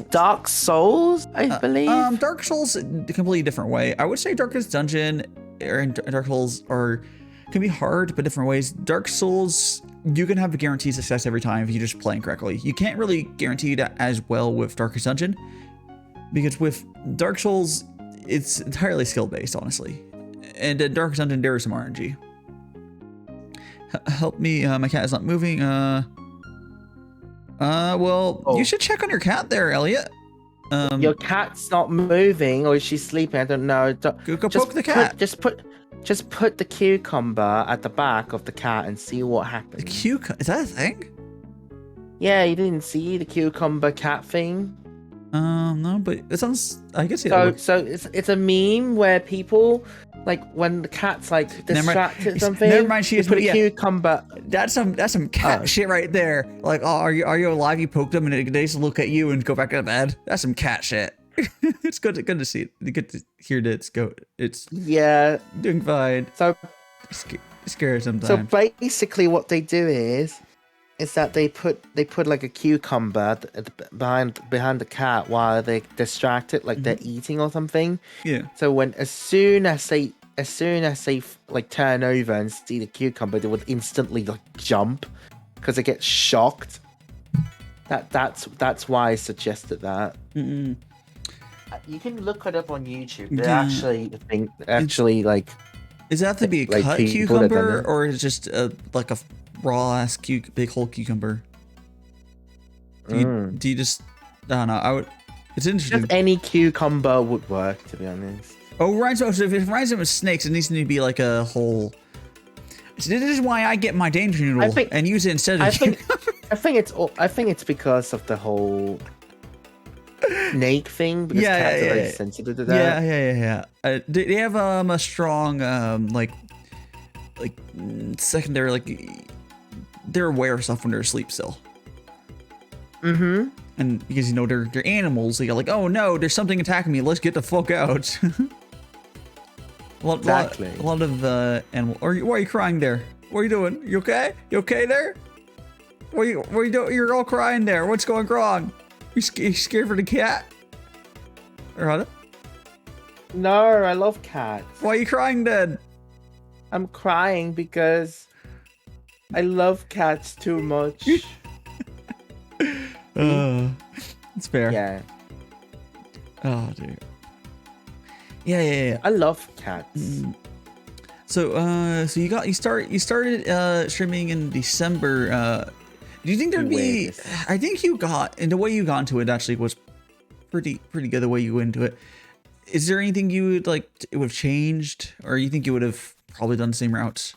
Dark Souls, I believe. Dark Souls, a completely different way. I would say Darkest Dungeon and Dark Souls can be hard, but different ways. Dark Souls, you can have a guaranteed success every time if you just play correctly. You can't really guarantee that as well with Darkest Dungeon, because with Dark Souls, it's entirely skill based, honestly. And in Darkest Dungeon, there is some RNG. Help me, my cat is not moving. You should check on your cat there, Elliot. Your cat's not moving, or is she sleeping? I don't know. Go poke the cat. Just put the cucumber at the back of the cat and see what happens. The cucumber? Is that a thing? Yeah, you didn't see the cucumber cat thing? No, but it sounds. I guess so it's a meme where people like when the cat's like distracted or something. Never mind, she is. Put a cucumber. That's some cat shit right there. Like, oh, are you alive? You poked them and they just look at you and go back to bed. That's some cat shit. It's good to see it. Good to hear that it's doing fine. So scared sometimes. So basically, what they do is is that they put like a cucumber behind the cat while they distract it, like they're eating or something. Yeah. So as soon as they like turn over and see the cucumber, they would instantly like jump because they get shocked. That's why I suggested that. Mm-mm. You can look it up on YouTube. They Yeah. actually like. Does it have to be a like cut people that done cucumber, it. or is it just like a raw ass big whole cucumber? Do you just? I don't know. It's interesting. Just any cucumber would work, to be honest. Oh, right. So if it reminds them of snakes, it needs to be like a whole. So this is why I get my danger noodle and use it instead of. I think it's because of the whole snake thing. Because cats are very sensitive to that. Yeah. They have a strong secondary, like they're aware of stuff when they're asleep still. Mm-hmm. And because they're animals, they're like, oh no, there's something attacking me. Let's get the fuck out. Exactly. A lot of animal. Why are you crying there? What are you doing? You okay? You okay there? What are you doing? You're all crying there. What's going wrong? You scared for the cat? Arata? No, I love cats. Why are you crying then? I'm crying because I love cats too much. It's fair. Yeah. Oh, dude. Yeah. I love cats. So you started streaming in December. Do you think there'd be? I think and the way you got into it actually was pretty good. The way you went into it. Is there anything you would like? It would have changed, or you think you would have probably done the same routes,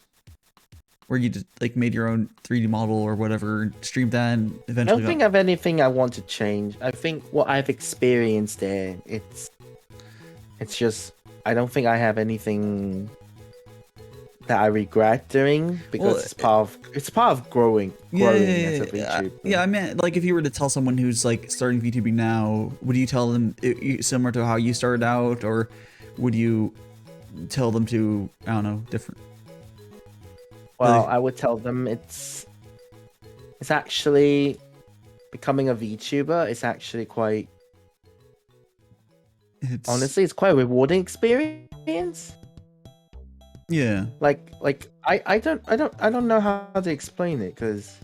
where you just like made your own 3D model or whatever, and streamed that, and eventually? I don't think I have anything I want to change. I think what I've experienced there, it's just I don't think I have anything that I regret doing because it's part of growing as a VTuber. Yeah, I meant like if you were to tell someone who's like starting VTubing now, would you tell them similar to how you started out, or would you tell them to, I don't know, different? Well, I would tell them it's actually becoming a VTuber. It's actually quite. Honestly, it's quite a rewarding experience. Yeah. Like I don't know how to explain it because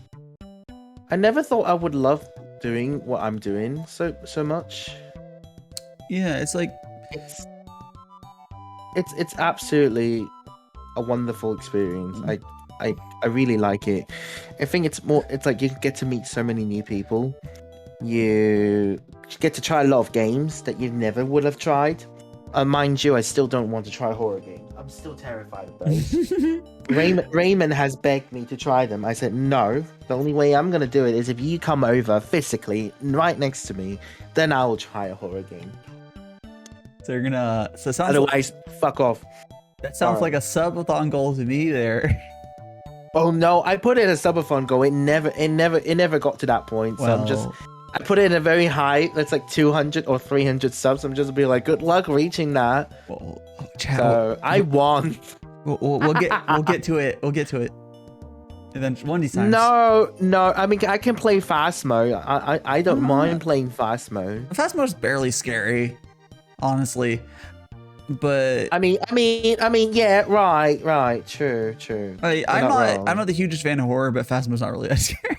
I never thought I would love doing what I'm doing so much. Yeah, it's like it's absolutely a wonderful experience. I really like it. I think it's like you get to meet so many new people. You get to try a lot of games that you never would have tried. Mind you, I still don't want to try horror games. I'm still terrified of those. Raymond has begged me to try them. I said no. The only way I'm gonna do it is if you come over physically right next to me, then I will try a horror game. So you're gonna. So it sounds. Otherwise, fuck off. That sounds like a subathon goal to me there. Oh no, I put in a subathon goal. It never got to that point. So I put it in a very high. It's like 200 or 300 subs. I'm just be like, good luck reaching that. Well, so I won. We'll get to it. We'll get to it. And then one of these times. No. I mean, I can play fast mode. I don't mind playing fast mode. Fast mode is barely scary, honestly. But I mean, yeah, right, true. I'm not the hugest fan of horror, but fast mode's not really that scary.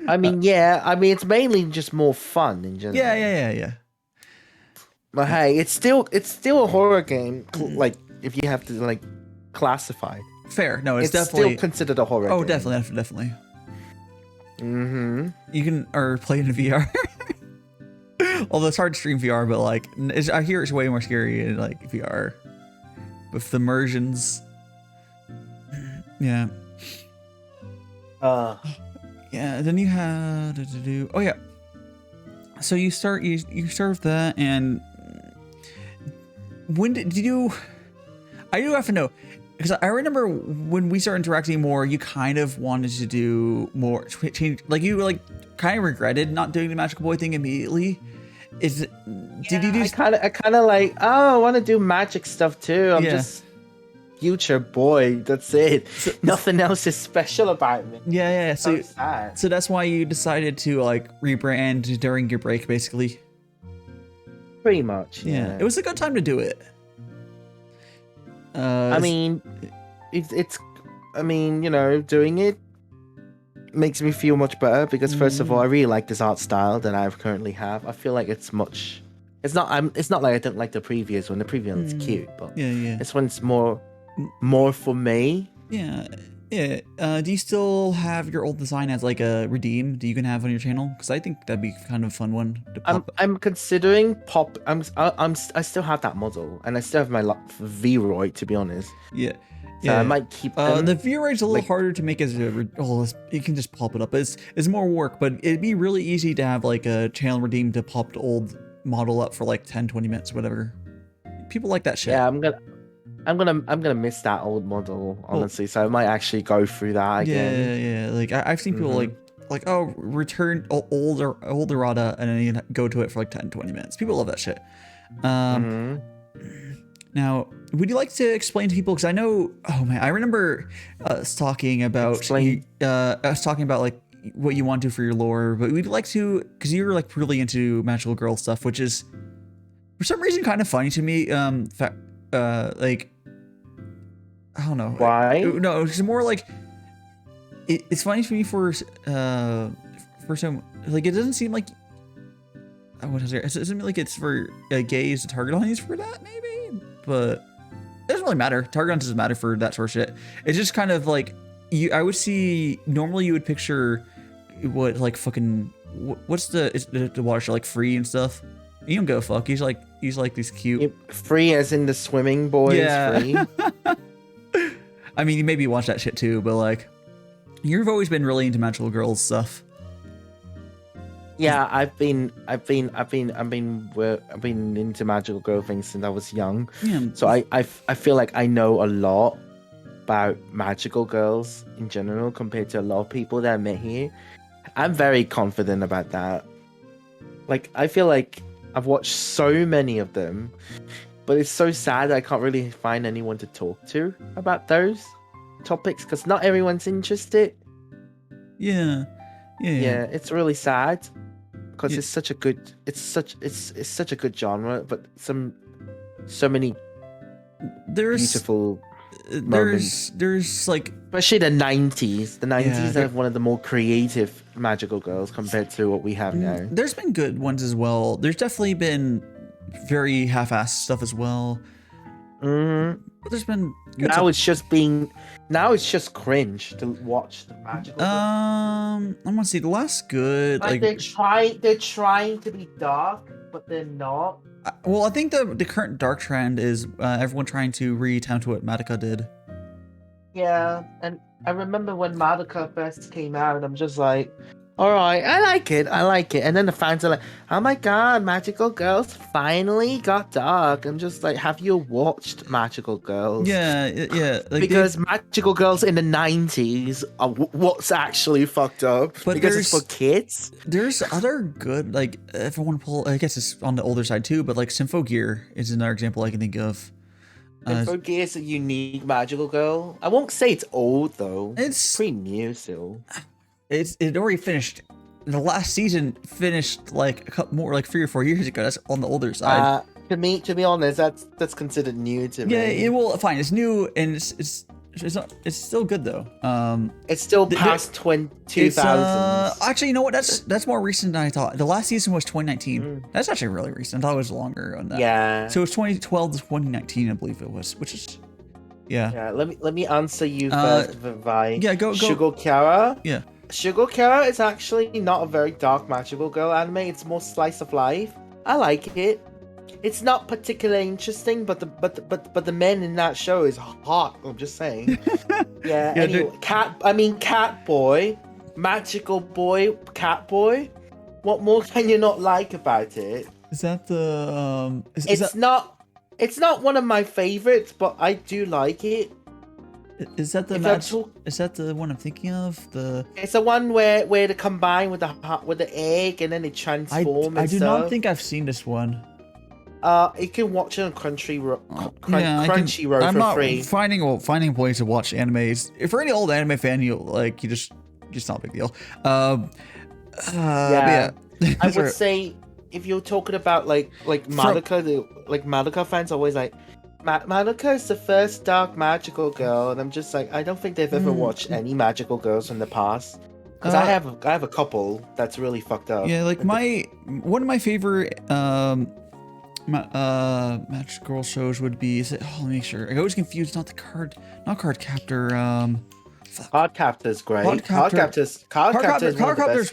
I mean, it's mainly just more fun in general. Yeah. But hey, it's still a horror game. Like if you have to like classify. Fair. No, it's definitely still considered a horror. Oh, game. definitely. Mm-hmm. You can play it in VR. Although it's hard to stream VR, but like I hear it's way more scary in like VR with the immersions. Yeah. Yeah. Then you had to do. Oh yeah. So you start with that, and when did you? I do have to know because I remember when we started interacting more, you kind of wanted to do more change. Like you like kind of regretted not doing the magical boy thing immediately. Did you do? I kind of like, oh, I want to do magic stuff too. I'm just future boy. That's it. Nothing else is special about me. Yeah. So sad. So that's why you decided to like rebrand during your break, basically. Pretty much. Yeah. It was a good time to do it. I mean, it's. I mean, you know, doing it makes me feel much better because first of all, I really like this art style that I currently have. I feel like it's much. It's not. It's not like I don't like the previous one. The previous one's cute, but this one's more for me. Yeah. Do you still have your old design as like a redeem that you can have on your channel? Because I think that'd be kind of a fun one to pop. I'm considering pop. I still have that model, and I still have my V-Roy, to be honest. Yeah. So I might keep them. The V-Roid's a little harder to make as a. You can just pop it up. It's more work, but it'd be really easy to have like a channel redeem to pop the old model up for like 10-20 minutes, whatever. People like that shit. Yeah, I'm gonna miss that old model, honestly. So I might actually go through that again. Yeah. Like I've seen people like oh, return older Errata and then you go to it for like 10-20 minutes. People love that shit. Now, would you like to explain to people? Because I know, oh man, I remember us talking about like what you want to do for your lore, but we'd like to, because you're like really into magical girl stuff, which is for some reason kind of funny to me. Like, I don't know why. No, it's more like it's funny to me for some, like, it doesn't seem like what is there? It doesn't seem like it's for gays to target audience for that, maybe. But it doesn't really matter. Target audience doesn't matter for that sort of shit. It's just kind of like I would see normally you would picture what like fucking what's the water show like Free and stuff. You don't give a fuck. He's like these cute Free as in the swimming boys. Yeah. Free. I mean, you maybe watch that shit too, but like you've always been really into magical girls stuff. Yeah, I've been into magical girl things since I was young. Yeah. So I feel like I know a lot about magical girls in general compared to a lot of people that I met here. I'm very confident about that. Like, I feel like I've watched so many of them, but it's so sad that I can't really find anyone to talk to about those topics because not everyone's interested. Yeah, it's really sad because it's such a good genre, but so many beautiful moments. There's like, especially the 90s. The 90s have one of the more creative magical girls compared to what we have now. There's been good ones as well. There's definitely been very half-assed stuff as well. But there's been now it's just cringe to watch the magical girls. I want to see the last good. Like they're trying to be dark, but they're not. Well, I think the current dark trend is everyone trying to reattempt what Madoka did. Yeah, and I remember when Madoka first came out, I'm just like, all right, I like it. And then the fans are like, oh my god, Magical Girls finally got dark. I'm just like, have you watched Magical Girls? Yeah. Like because Magical Girls in the 90s are what's actually fucked up. But because it's for kids. There's other good, like, if I want to pull, I guess it's on the older side too, but like Symphogear is another example I can think of. Symphogear is a unique Magical Girl. I won't say it's old though. It's pretty new still. It already finished. The last season finished like a couple more, like 3 or 4 years ago. That's on the older side. To be honest, that's considered new to me. Yeah, fine. It's new and it's still good though. It's still past 2000. Actually, you know what? That's more recent than I thought. The last season was 2019. That's actually really recent. I thought it was longer on that. Yeah. So it was 2012 to 2019, I believe it was, which is. Yeah. Let me answer you first, Vi. Yeah, go. Sugar Kyara. Yeah. Sugar Kyara is actually not a very dark magical girl anime. It's more slice of life. I like it. It's not particularly interesting, but the men in that show is hot. I'm just saying. Yeah. Anyway, Cat Boy, magical boy, Cat Boy. What more can you not like about it? Is that the It's not one of my favorites, but I do like it. Is that the Is that the one I'm thinking of? It's the one where they combine with the egg and then they transform. I do not think I've seen this one. You can watch it on Crunchyroll I'm for not free. finding ways to watch animes. If you're any old anime fan, you just not a big deal. But yeah. I would say if you're talking about like Madoka, like Madoka fans always like Madoka is the first dark magical girl, and I'm just like I don't think they've ever watched any magical girls from the past. Because I have a couple that's really fucked up. Yeah, like one of my favorite magic girl shows would be let me make sure. I always confused not Card Captor. Card Captor's great. Card Captor's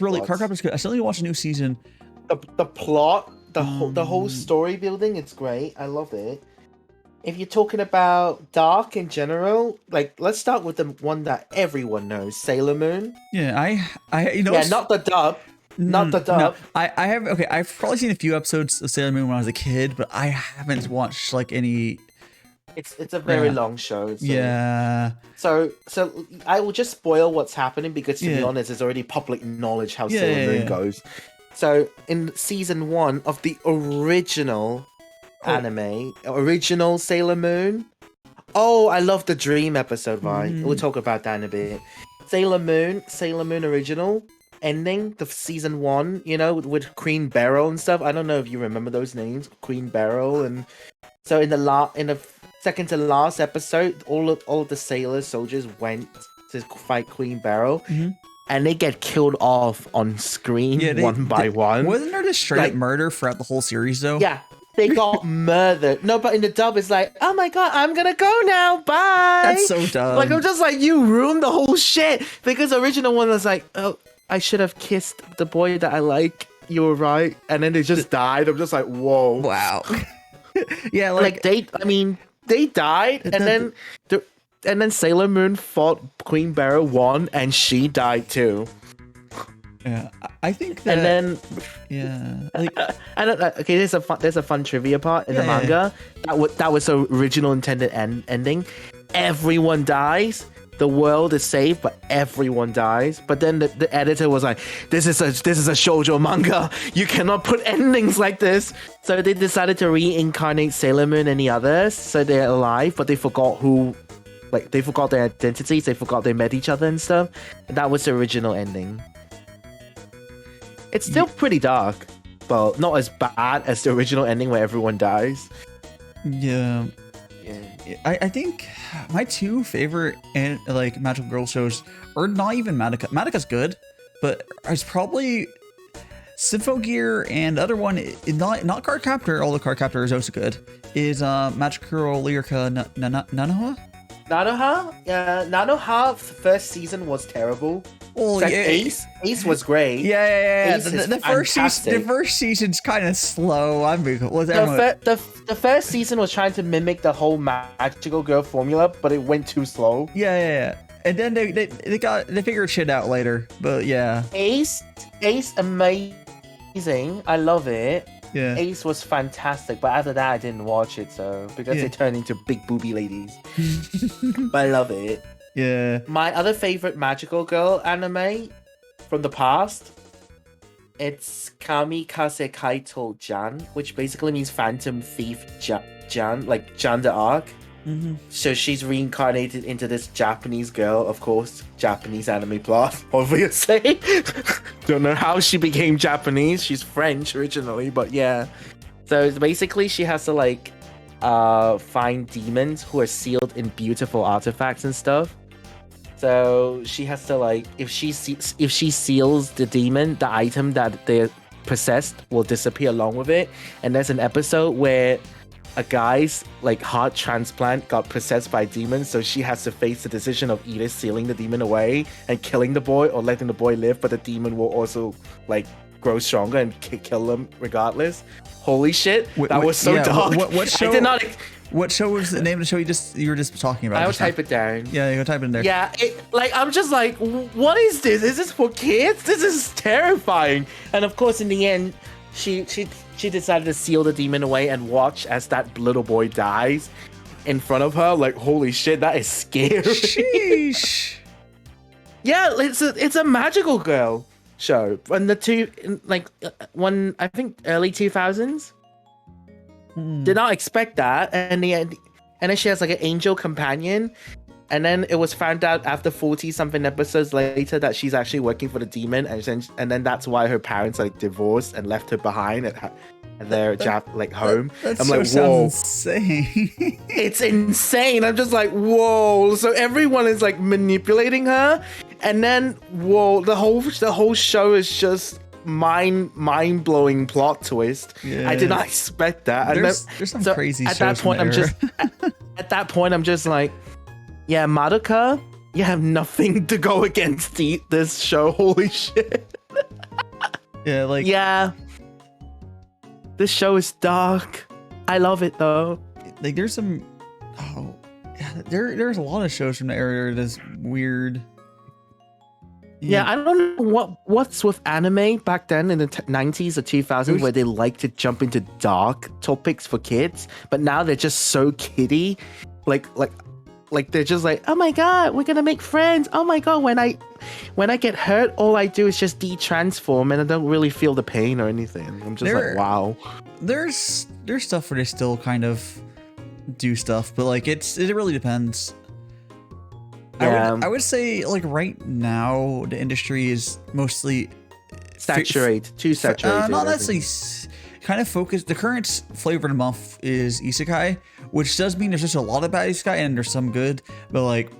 really. Card Captor's good. I still need to watch a new season. The plot, the whole story building, it's great. I love it. If you're talking about dark in general, like let's start with the one that everyone knows, Sailor Moon. Yeah, not the dub. Not the dub. No, I have I've probably seen a few episodes of Sailor Moon when I was a kid, but I haven't watched like any. It's a very long show. So. Yeah. So I will just spoil what's happening because to be honest, it's already public knowledge how Sailor Moon goes. So in season 1 of the original anime, original Sailor Moon. Oh, I love the Dream episode, right? We'll talk about that in a bit. Sailor Moon original ending, the season 1, with Queen Beryl and stuff. I don't know if you remember those names, Queen Beryl, and so in the second to last episode, all of the sailor soldiers went to fight Queen Beryl. And they get killed off on screen one by one. Wasn't there just straight up murder throughout the whole series, though? Yeah, they got murdered. No, but in the dub, it's like, oh my god, I'm gonna go now, bye. That's so dumb. Like, I'm just like, you ruined the whole shit. Because the original one was like, oh, I should have kissed the boy that I like. You were right. And then they just died. I'm just like, whoa. Wow. Yeah, they died, and then Sailor Moon fought Queen Beryl, won, and she died too. Yeah, I think that. And then, okay, there's a fun trivia part in the manga. That was the original intended ending. Everyone dies. The world is saved, but everyone dies. But then the editor was like, "This is a shoujo manga. You cannot put endings like this." So they decided to reincarnate Sailor Moon and the others, so they're alive, but they forgot they forgot their identities. They forgot they met each other and stuff. And that was the original ending. It's still pretty dark, but not as bad as the original ending where everyone dies. Yeah. I think my two favorite magical girl shows are not even Madoka. Madoka's good, but it's probably Symphogear, and the other one, not Card Captor, although Card Captor is also good, is Magical Girl Lyrica Nanoha? Nanoha? Yeah, Nanoha first season was terrible. Well, Ace was great. Yeah. The first season's kind of slow. The first season was trying to mimic the whole magical girl formula, but it went too slow. Yeah. And then they figured shit out later. But yeah. Ace, amazing. I love it. Yeah. Ace was fantastic, but after that I didn't watch it, because they turned into big booby ladies. But I love it. Yeah. My other favorite magical girl anime from the past, it's Kamikaze Kaito Jan, which basically means Phantom Thief Jan, like Jan the Arc. So she's reincarnated into this Japanese girl, of course, Japanese anime plot, obviously. Don't know how she became Japanese. She's French originally, but yeah. So basically she has to find demons who are sealed in beautiful artifacts and stuff. So she has to if she seals the demon, the item that they're possessed will disappear along with it. And there's an episode where a guy's heart transplant got possessed by demons, so she has to face the decision of either sealing the demon away and killing the boy, or letting the boy live, but the demon will also grow stronger and kill him regardless. Holy shit, that was so dark. What show? I did not. What show was the name of the show you were just talking about? I will type it down. Yeah, you go type it in there. Yeah, I'm just like, what is this? Is this for kids? This is terrifying. And of course, in the end, she decided to seal the demon away and watch as that little boy dies in front of her. Holy shit, that is scary. Sheesh. Yeah, it's a magical girl show. And the two, one, I think early 2000s. Did not expect that. And then she has like an angel companion. And then it was found out after 40 something episodes later that she's actually working for the demon, and then that's why her parents like divorced and left her behind at their home. I'm like, whoa, insane. it's insane. I'm just like, whoa. So everyone is like manipulating her, and then whoa, the whole show is just mind blowing plot twist. Yes. I did not expect that. There's some crazy at shows that point. At that point, I'm just like. Yeah, Madoka, you have nothing to go against this show. Holy shit. Yeah, like... Yeah. This show is dark. I love it, though. Like, there's some... Oh, yeah, there's a lot of shows from the area that's weird. Yeah, I don't know what's with anime back then in the 90s or 2000s where they like to jump into dark topics for kids, but now they're just so kiddie. Like they're just like, oh my god, we're gonna make friends. Oh my god, when I get hurt, all I do is just de-transform and I don't really feel the pain or anything. I'm just like, wow. There's stuff where they still kind of do stuff, but like it really depends. Yeah. I would say like right now the industry is mostly too saturated. Not necessarily kind of focused. The current flavor of the month is isekai, which does mean there's just a lot of bad isekai and there's some good, but like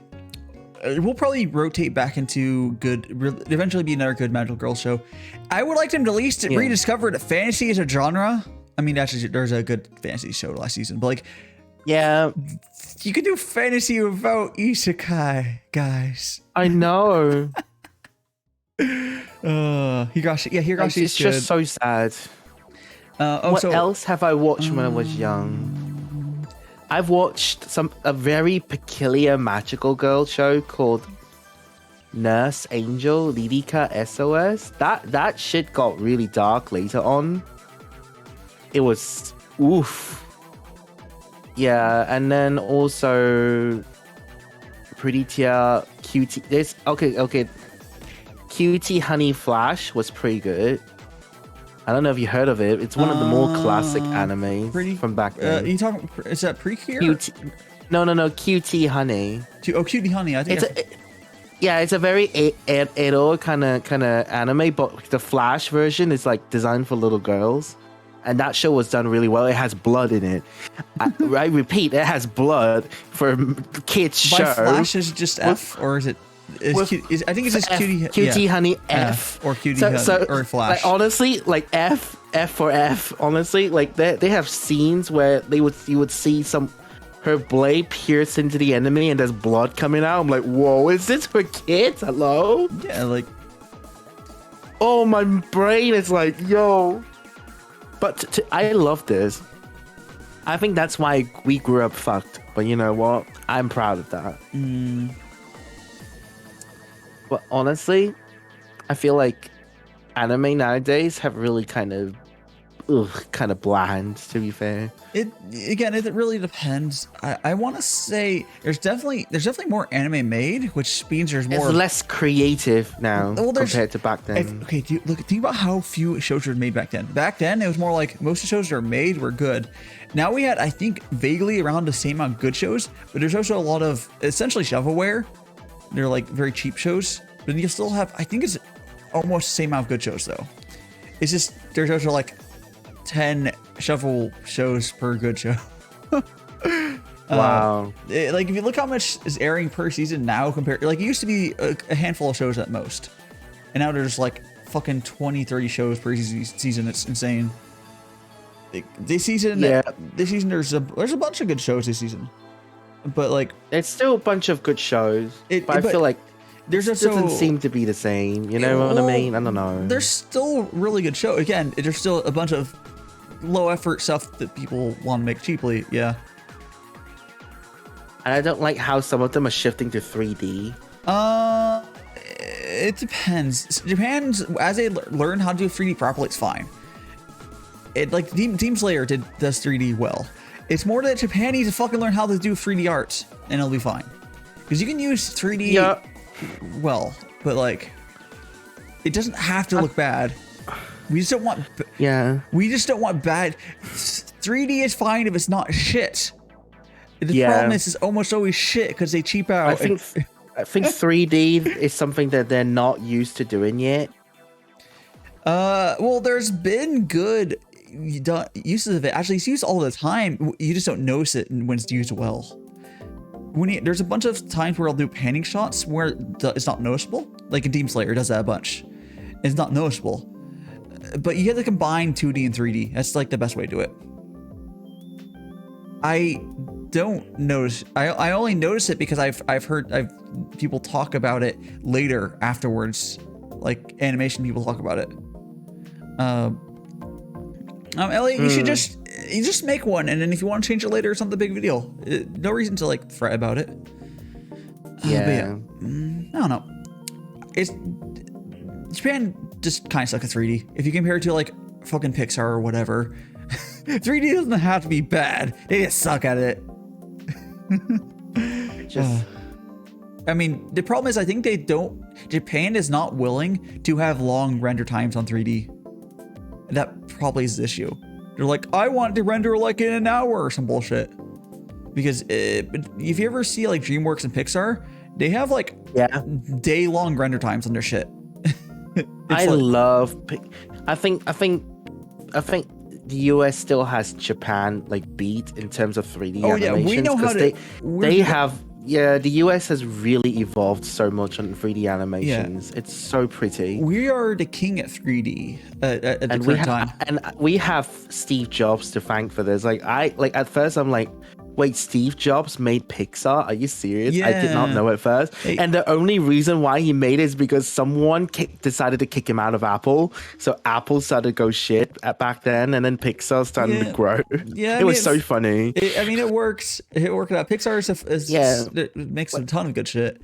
we'll probably rotate back into good, eventually be another good magical girl show. I would like them to at least rediscover that fantasy is a genre. I mean, actually there's a good fantasy show last season, but like, yeah, you can do fantasy without isekai, guys. I know. Higashi is good. It's just so sad. What else have I watched when I was young? I've watched a very peculiar magical girl show called Nurse Angel Lyrica SOS. That shit got really dark later on. It was oof. Yeah, and then also Pretty Tia Cutie. There's okay. Cutie Honey Flash was pretty good. I don't know if you heard of it. It's one of the more classic animes from back then. You talking? Is that Precure? No. QT Honey. QT Honey. I think it's a very Edo kind of anime, but the Flash version is like designed for little girls, and that show was done really well. It has blood in it. I repeat, it has blood for a kids show. By Flash is it just F or is it? I think it's just QT Honey F or QT Honey or Flash. Like, honestly, like F for F. Honestly, like they have scenes where you would see her blade pierce into the enemy and there's blood coming out. I'm like, whoa, is this for kids? Hello? Yeah, like, oh, my brain is like, yo. But I love this. I think that's why we grew up fucked. But you know what? I'm proud of that. But honestly, I feel like anime nowadays have really kind of bland, to be fair. It really depends. I want to say there's definitely more anime made, which means there's more. It's less creative now compared to back then. Think about how few shows were made back then. Back then, it was more like most of the shows that were made were good. Now we had, I think, vaguely around the same amount of good shows, but there's also a lot of essentially shovelware. They're like very cheap shows, but you still have, I think it's almost the same amount of good shows though. It's just, there's also like 10 shovel shows per good show. Wow. Like if you look how much is airing per season now compared, like it used to be a handful of shows at most. And now there's like fucking 20, 30 shows per season. It's insane. This season, there's a bunch of good shows this season. But like, it's still a bunch of good shows. But I feel like it doesn't seem to be the same. You know what I mean? I don't know. There's still really good shows. Again, there's still a bunch of low effort stuff that people want to make cheaply. Yeah. And I don't like how some of them are shifting to 3D. It depends. Japan's, as they learn how to do 3D properly, it's fine. It like Demon Slayer does 3D well. It's more that Japan needs to fucking learn how to do 3D art, and it'll be fine. Because you can use 3D well, but like, it doesn't have to look bad. We just don't want. We just don't want bad. 3D 3D is fine if it's not shit. The problem is it's almost always shit because they cheap out. I think 3D is something that they're not used to doing yet. Well, there's been good uses of it. Actually, it's used all the time. You just don't notice it when it's used well. There's a bunch of times where I'll do panning shots where it's not noticeable. Like in Demon Slayer, it does that a bunch. It's not noticeable. But you have to combine 2D and 3D. That's like the best way to do it. I don't notice. I only notice it because I've heard people talk about it later afterwards, like animation people talk about it. Elliot, you should just make one, and then if you want to change it later, it's not the big deal. No reason to like fret about it. Yeah. I don't know. Japan just kind of sucks at 3D. If you compare it to like fucking Pixar or whatever, 3D doesn't have to be bad. They just suck at it. I mean, the problem is I think Japan is not willing to have long render times on 3D. That probably is the issue. They're like, I want to render like in an hour or some bullshit. Because if you ever see like DreamWorks and Pixar, they have like day-long render times on their shit. I think the US still has Japan like beat in terms of 3D animations. Yeah, we know how to. They have. Yeah, the US has really evolved so much on 3D animations. Yeah. It's so pretty. We are the king at 3D at the current time. And we have Steve Jobs to thank for this. Like at first I'm like, wait, Steve Jobs made Pixar? Are you serious? Yeah. I did not know at first. And the only reason why he made it is because someone decided to kick him out of Apple. So Apple started to go shit back then, and then Pixar started to grow. Yeah, it was so funny. It works. It worked out. Pixar it makes a ton of good shit.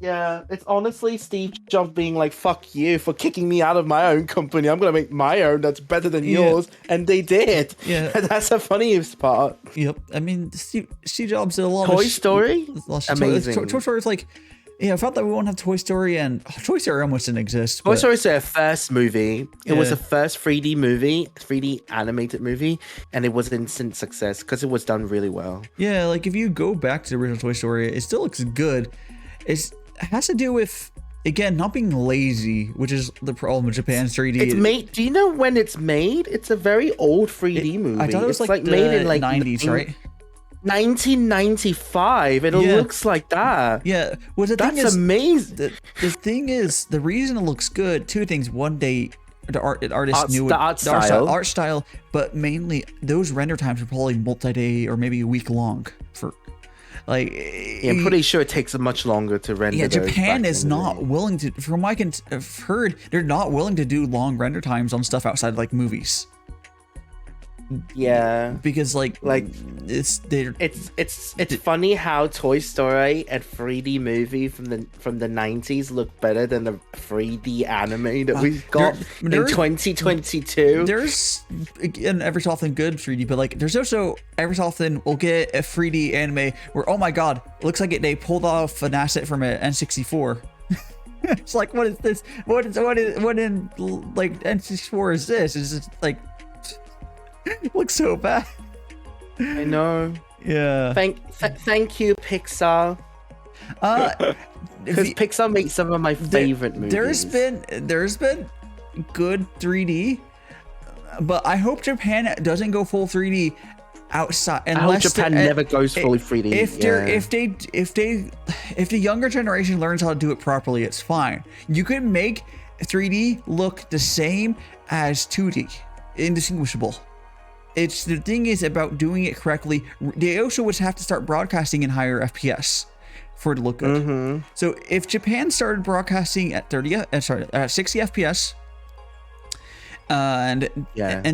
Yeah, it's honestly Steve Jobs being like, fuck you for kicking me out of my own company. I'm going to make my own that's better than yours. And they did. Yeah. That's the funniest part. Yep. I mean, Steve Jobs did a lot of Toy Story? Amazing. Toy Story is like, I felt that we won't have Toy Story, and Toy Story almost didn't exist. Toy Story is their first movie. It was the first 3D movie, 3D animated movie, and it was an instant success because it was done really well. Yeah, like if you go back to the original Toy Story, it still looks good. It has to do with, again, not being lazy, which is the problem with Japan's 3D. It's made. Do you know when it's made? It's a very old 3D movie. I thought it was like made in like 90s, right? 1995, and it looks like that. Yeah, well, that's amazing. The thing is, the reason it looks good, two things. One, the artist knew the art style, but mainly those render times are probably multi-day or maybe a week long for. Like, I'm pretty sure it takes much longer to render. Yeah, Japan is not willing to. From what I've heard, they're not willing to do long render times on stuff outside like movies. Yeah, because like it's funny how Toy Story and 3D movie from the 90s look better than the 3D anime that we've got in 2022. There's again every so often good 3D, but like there's also every so often we'll get a 3D anime where, oh my god, it looks like they pulled off an asset from an N64. It's like, what is this? What in like N64 is this? It's just like. It looks so bad. I know. Yeah. Thank you, Pixar. Because Pixar makes some of my favorite movies. There's been good 3D, but I hope Japan doesn't go full 3D outside. I hope Japan never goes fully 3D. If the younger generation learns how to do it properly, it's fine. You can make 3D look the same as 2D, indistinguishable. It's the thing is about doing it correctly. They also would have to start broadcasting in higher FPS for it to look good. Mm-hmm. So if Japan started broadcasting at 60 FPS, and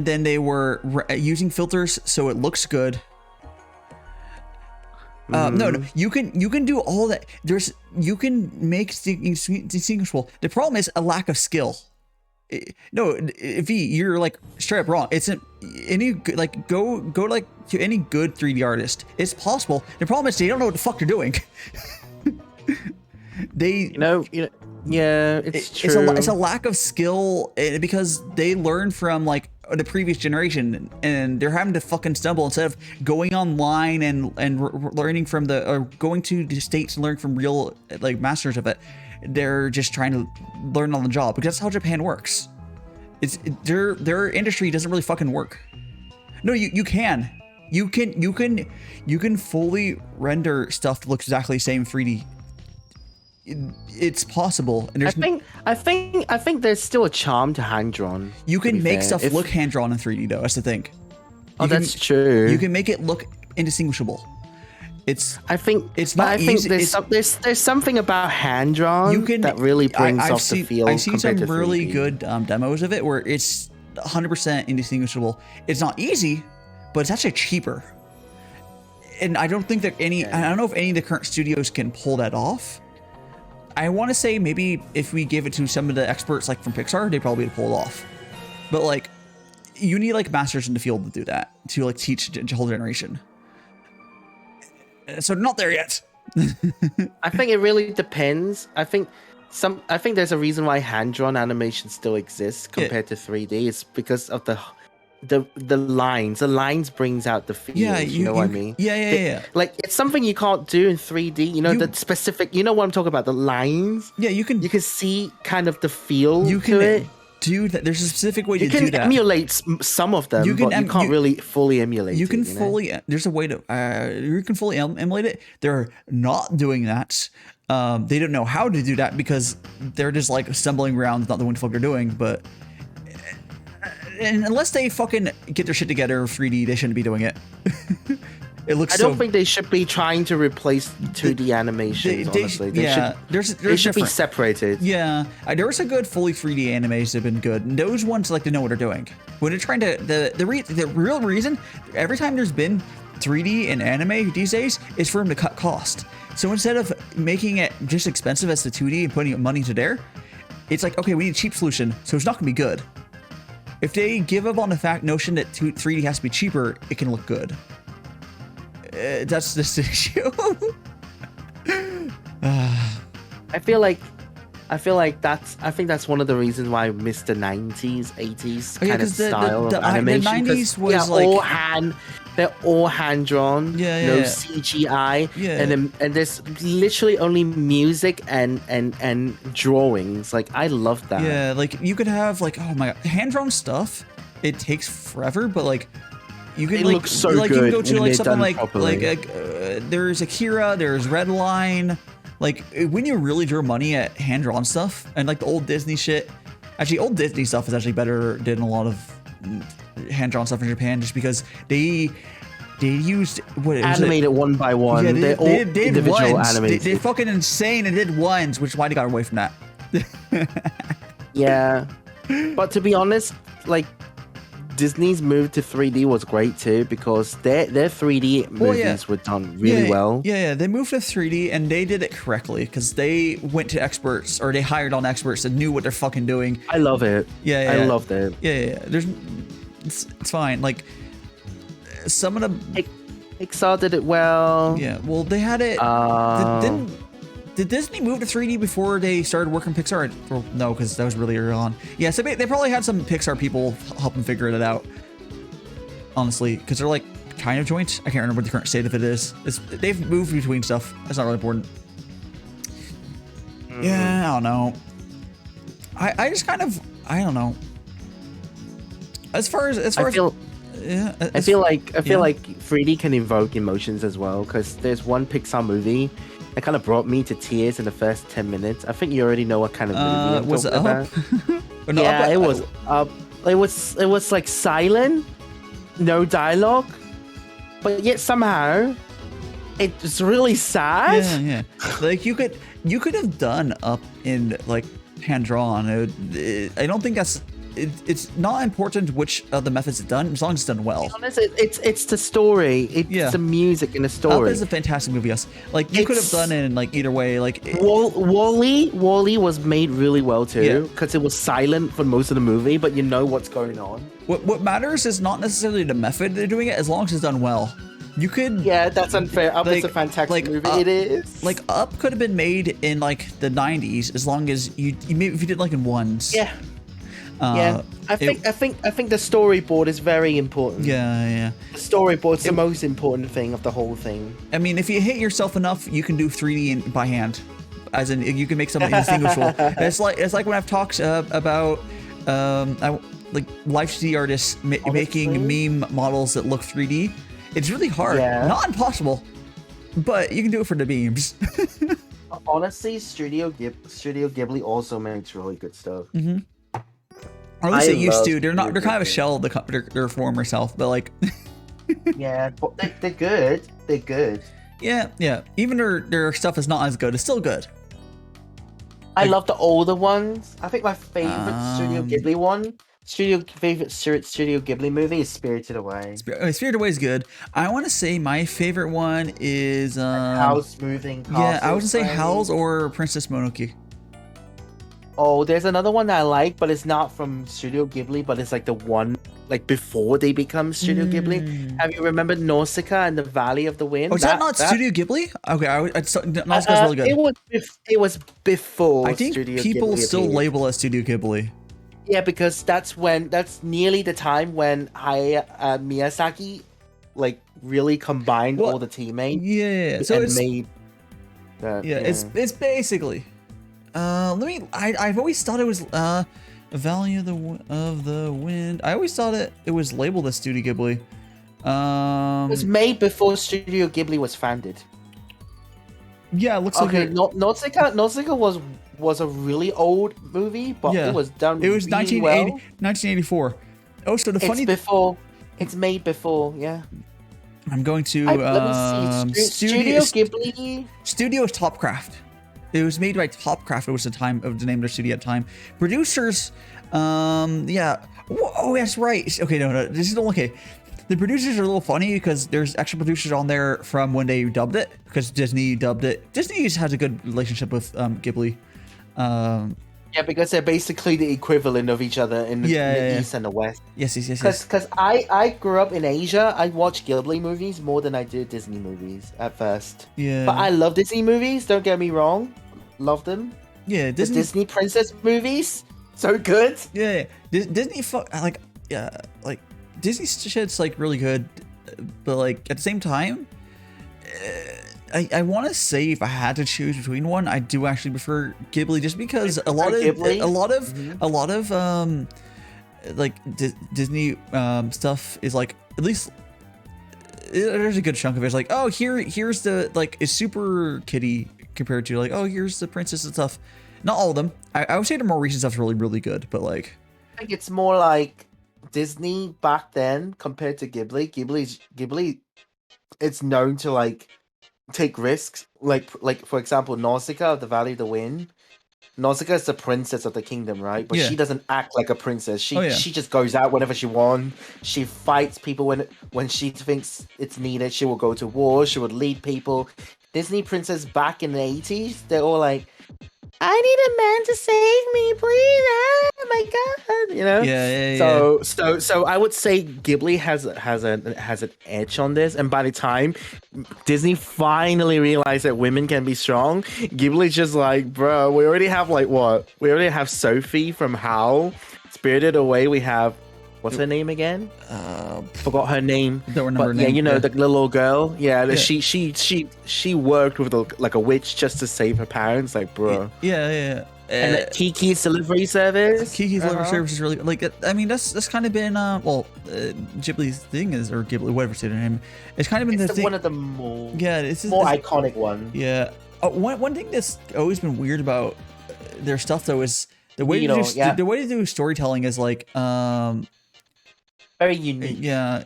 then they were using filters so it looks good. No, you can do all that. You can make distinguishable. The problem is a lack of skill. No, V, you're like straight up wrong. It's any like go like to any good 3D artist. It's possible. The problem is they don't know what the fuck they're doing. Yeah, it's true. It's a lack of skill because they learn from like the previous generation, and they're having to fucking stumble instead of going online and learning from or going to the States and learning from real like masters of it. They're just trying to learn on the job because that's how Japan works. Their industry doesn't really fucking work. No, you can fully render stuff to look exactly the same 3D. It's possible, and I think there's still a charm to hand drawn. You can make stuff look hand drawn in 3D though. That's the thing. That's true. You can make it look indistinguishable. I think easy. There's something about hand drawn that really brings off the feel. I've seen some really good demos of it where it's 100% indistinguishable. It's not easy, but it's actually cheaper. And I don't think that I don't know if any of the current studios can pull that off. I want to say maybe if we give it to some of the experts like from Pixar, they probably would pull it off. But like, you need like masters in the field to do that, to like teach the whole generation. So not there yet. I think it really depends. I think there's a reason why hand-drawn animation still exists compared to 3D. It's because of the lines. The lines brings out the feel. Yeah, you know what I mean? Yeah. Like it's something you can't do in 3D. You know, the specific. You know what I'm talking about? The lines. Yeah, you can see kind of the feel to it. Do that. There's a specific way to do that. You can emulate some of them, but you can't really fully emulate it. You can fully. There's a way to. You can fully emulate it. They're not doing that. They don't know how to do that because they're just like stumbling around, not knowing what the fuck they're doing. But and unless they fucking get their shit together 3D, they shouldn't be doing it. It looks. I don't think they should be trying to replace 2D animations. Honestly, they should be separated. Yeah, there was a good fully 3D animes that have been good. And those ones like to know what they're doing. When they're trying to the real reason every time there's been 3D in anime these days is for them to cut cost. So instead of making it just expensive as the 2D and putting money to there, it's like, okay, we need a cheap solution, so it's not gonna be good. If they give up on the notion that 3D has to be cheaper, it can look good. That's this issue. I think that's one of the reasons why I missed the 90s, 80s kind of style of animation. The 90s was like they're all hand drawn, no CGI, and there's literally only music and drawings. Like I love that. Yeah, like you could have like, oh my god, hand drawn stuff. It takes forever, but like. You can like, so like good you can go to like something like there's Akira, there's Redline. Like when you really draw money at hand drawn stuff and like the old Disney shit. Actually, old Disney stuff is actually better than a lot of hand drawn stuff in Japan, just because they used what animated one by one. Yeah, they did individual animated. They're fucking insane and did ones, which is why they got away from that. Yeah, but to be honest, like. Disney's move to 3D was great too because their 3D movies were done really well. Yeah, they moved to 3D and they did it correctly because they went to experts or they hired on experts that knew what they're fucking doing. I love it. I loved it. Yeah. It's fine. Like some of the Pixar did it well. Yeah, well they had it. Did Disney move to 3D before they started working Pixar? Well, no, because that was really early on. Yeah, so they probably had some Pixar people help them figure it out. Honestly, because they're like kind of joint. I can't remember what the current state of it is. They've moved between stuff. That's not really important. Yeah, I don't know. I just kind of, I don't know. I feel like 3D can evoke emotions as well because there's one Pixar movie that kind of brought me to tears in the first 10 minutes. I think you already know what kind of movie I'm was talking about. Yeah, it was Up. It was like silent, no dialogue, but yet somehow it's really sad. Yeah. Like you could have done Up in like hand drawn. I don't think that's. It's not important which of the methods it's done, as long as it's done well. To be honest, it's the story. It's the music in the story. Up is a fantastic movie, yes. Like you could have done it in like either way. Like Wall-E was made really well too, because it was silent for most of the movie, but you know what's going on. What matters is not necessarily the method they're doing it, as long as it's done well. You could. Yeah, that's unfair. Up is a fantastic movie. It is. Like Up could have been made in like the 90s, as long as if you did like in ones. Yeah. Yeah, I think the storyboard is very important. Yeah. The storyboard's the most important thing of the whole thing. I mean, if you hit yourself enough, you can do 3D by hand, as in you can make something indistinguishable. It's like when I've talked about like live 3D artists making meme models that look 3D. It's really hard, not impossible, but you can do it for the memes. Honestly, Studio Ghibli also makes really good stuff. Or at least they used to. They're not. They're kind of a shell of their former self, but like. Yeah, but they're good. They're good. Yeah. Even their stuff is not as good. It's still good. I love the older ones. I think my favorite Studio Ghibli movie is Spirited Away. Spirited Away is good. I want to say my favorite one is Howl's Moving Castle. Yeah, I was gonna say Howl's or Princess Mononoke. Oh, there's another one that I like, but it's not from Studio Ghibli, but it's like the one like before they become Studio Ghibli. Have you remembered Nausicaa and the Valley of the Wind? Oh, is that not Studio Ghibli? Okay, Nausicaa's really good. It was before. I think Studio people Ghibli still appeared. label it Studio Ghibli. Yeah, because that's nearly the time when Miyazaki like really combined all the teammates. Yeah, so and made. It's basically. I've always thought it was Valley of the Wind. I always thought it was labeled as Studio Ghibli. It was made before Studio Ghibli was founded. Yeah, it looks like Nausicaa was a really old movie, but it was done. It was really 1984. Oh, so the funny. It's made before. Yeah. I'm going to let me see. Studio Ghibli. Studio is Topcraft. It was made by Topcraft. It was the name of their studio at the time. Producers, yeah. Oh, that's right. Okay, no, this is okay. The producers are a little funny because there's extra producers on there from when they dubbed it, because Disney dubbed it. Disney just has a good relationship with Ghibli. Yeah, because they're basically the equivalent of each other in the East and the West. Yes. Because I grew up in Asia. I watched Ghibli movies more than I did Disney movies at first. Yeah. But I love Disney movies. Don't get me wrong. Love them. Yeah, the Disney princess movies. So good. Yeah. Disney Disney shit's like really good, but like at the same time, I want to say if I had to choose between one, I do actually prefer Ghibli, just because a lot of like Disney stuff is like, at least there's a good chunk of it. It's like, oh, here's the, like, it's super kiddie compared to like, oh, here's the princess and stuff. Not all of them. I would say the more recent stuff's really, really good, but like, I think it's more like Disney back then compared to Ghibli. Ghibli, it's known to like take risks. Like for example, Nausicaa of the Valley of the Wind. Nausicaa is the princess of the kingdom, right? But she doesn't act like a princess. She just goes out whenever she wants. She fights people when she thinks it's needed. She will go to war. She would lead people. Disney princess back in the 80s, they're all like, I need a man to save me, please. Oh my god, you know. Yeah. So I would say Ghibli has an edge on this, and by the time Disney finally realized that women can be strong, Ghibli's just like, bro, we already have like what? We already have Sophie from Howl, Spirited Away. We have. What's her name again? Forgot her name. Don't remember her name. Yeah, you know, the little girl. Yeah, she worked with like a witch just to save her parents. Like, bro. Yeah. And Kiki's Delivery Service. Kiki's Delivery Service is really like. I mean, that's kind of been Ghibli's thing is, or Ghibli, whatever their name. It's kind of been the thing. One of the more it's iconic one. Yeah. One thing that's always been weird about their stuff though is the way the way to do storytelling is like very unique. Yeah,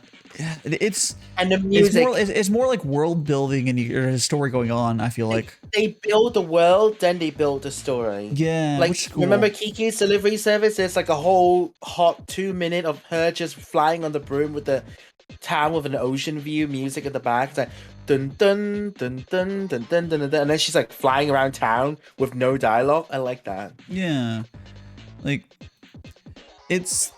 it's and the music. It's more like world building and there's a story going on. I feel like they build the world, then they build the story. Yeah, like which is cool. Remember Kiki's Delivery Service? There's like a whole hot 2 minute of her just flying on the broom with the town with an ocean view, music at the back. It's like dun dun dun dun dun dun dun dun, and then she's like flying around town with no dialogue. I like that. Yeah, like it's.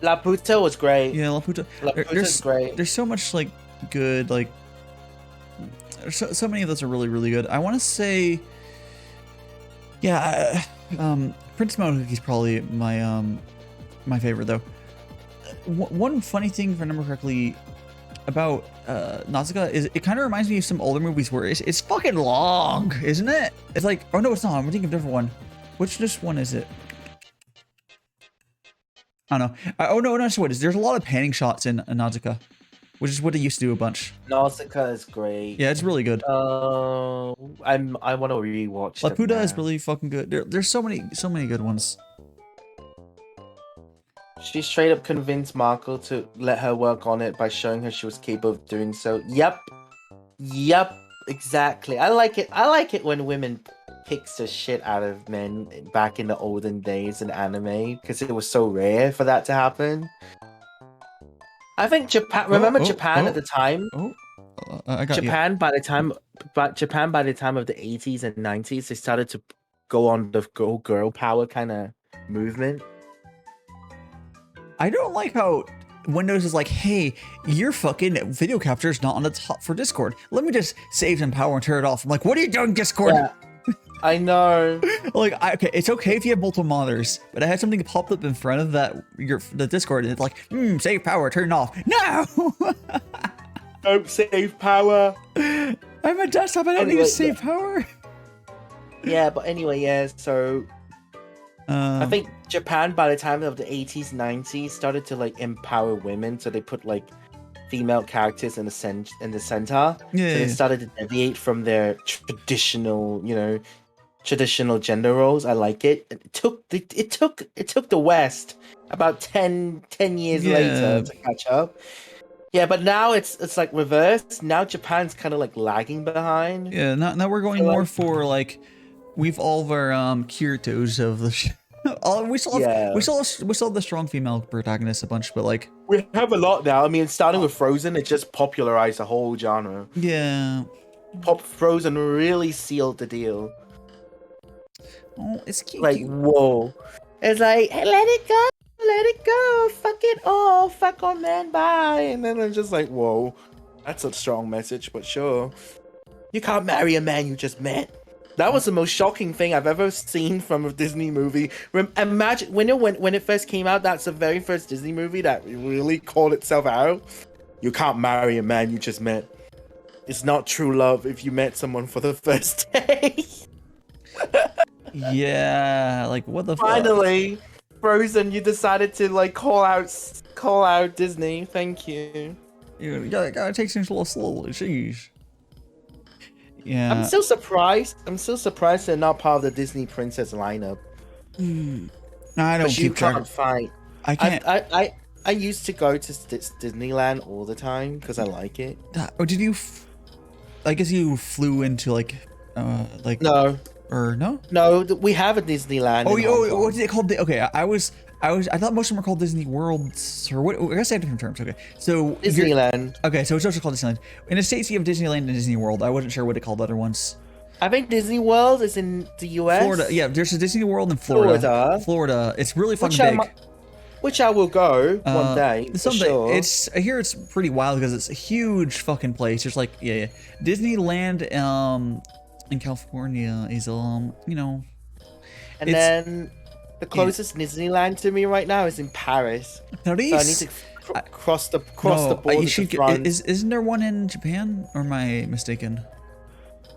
Laputa was great. Yeah, Laputa's great. There's so much like good, like so many of those are really, really good. I want to say, Prince Mononoke is probably my my favorite though. One funny thing, if I remember correctly, about Nausicaa is it kind of reminds me of some older movies where it's fucking long, isn't it? It's like, oh no, it's not. I'm thinking of a different one. Which one is it? I don't know. Oh no, that's what it is. There's a lot of panning shots in Nausicaa, which is what they used to do a bunch. Nausicaa is great. Yeah, it's really good. I want to rewatch. Laputa is really fucking good. There's so many good ones. She straight up convinced Marco to let her work on it by showing her she was capable of doing so. Yep, exactly. I like it when women picks the shit out of men back in the olden days in anime because it was so rare for that to happen. I think Japan. Remember Japan at the time? I got Japan by the time of the 80s and 90s, they started to go on the girl power kind of movement. I don't like how Windows is like, hey, your fucking video capture is not on the top for Discord. Let me just save some power and turn it off. I'm like, what are you doing, Discord? Yeah, I know. Like, okay, it's okay if you have multiple monitors, but I had something pop up in front of the Discord, and it's like, save power, turn it off. No! Don't save power. I'm a desktop, I don't need to save power. Yeah, but anyway, yeah, so I think Japan by the time of the 80s, 90s started to like empower women, so they put like female characters in the center. Yeah, so they started to deviate from their traditional gender roles. I like it. It took the West about 10 years later to catch up. Yeah, but now it's like reversed. Now Japan's kind of like lagging behind. Yeah, now we're going more for like we've all of our Kiritos of the we still have the strong female protagonists a bunch, but like we have a lot now. I mean, starting with Frozen, it just popularized the whole genre. Yeah, Frozen really sealed the deal. Oh, it's cute. Like whoa, it's like hey, let it go, fuck it all, fuck on man, bye. And then I'm just like, whoa, that's a strong message, but sure. You can't marry a man you just met. That was the most shocking thing I've ever seen from a Disney movie. Imagine when it first came out, that's the very first Disney movie that really called itself out. You can't marry a man you just met. It's not true love if you met someone for the first day. Yeah, like what the Finally, Frozen, you decided to like call out Disney. Thank you. You gotta take things a little slowly, jeez. Yeah. I'm still surprised they're not part of the Disney Princess lineup. No, I don't keep you track. can't fight. I can't. I used to go to Disneyland all the time because I like it. Or did you? I guess you flew into like no. Or no? No, we have a Disneyland. What is it called? Okay, I thought most of them were called Disney Worlds, or what? I guess they have different terms. Okay, so Disneyland. Okay, so it's also called Disneyland. In the States, you have Disneyland and Disney World. I wasn't sure what they called the other ones. I think Disney World is in the US. Florida, yeah. There's a Disney World in Florida. Florida. It's really fucking big. Which I will go one day. Someday. Sure. I hear it's pretty wild because it's a huge fucking place. There's like Disneyland in California is you know. And then the closest Disneyland to me right now is in Paris. Paris? So I need to cross the border to France. Isn't there one in Japan? Or am I mistaken?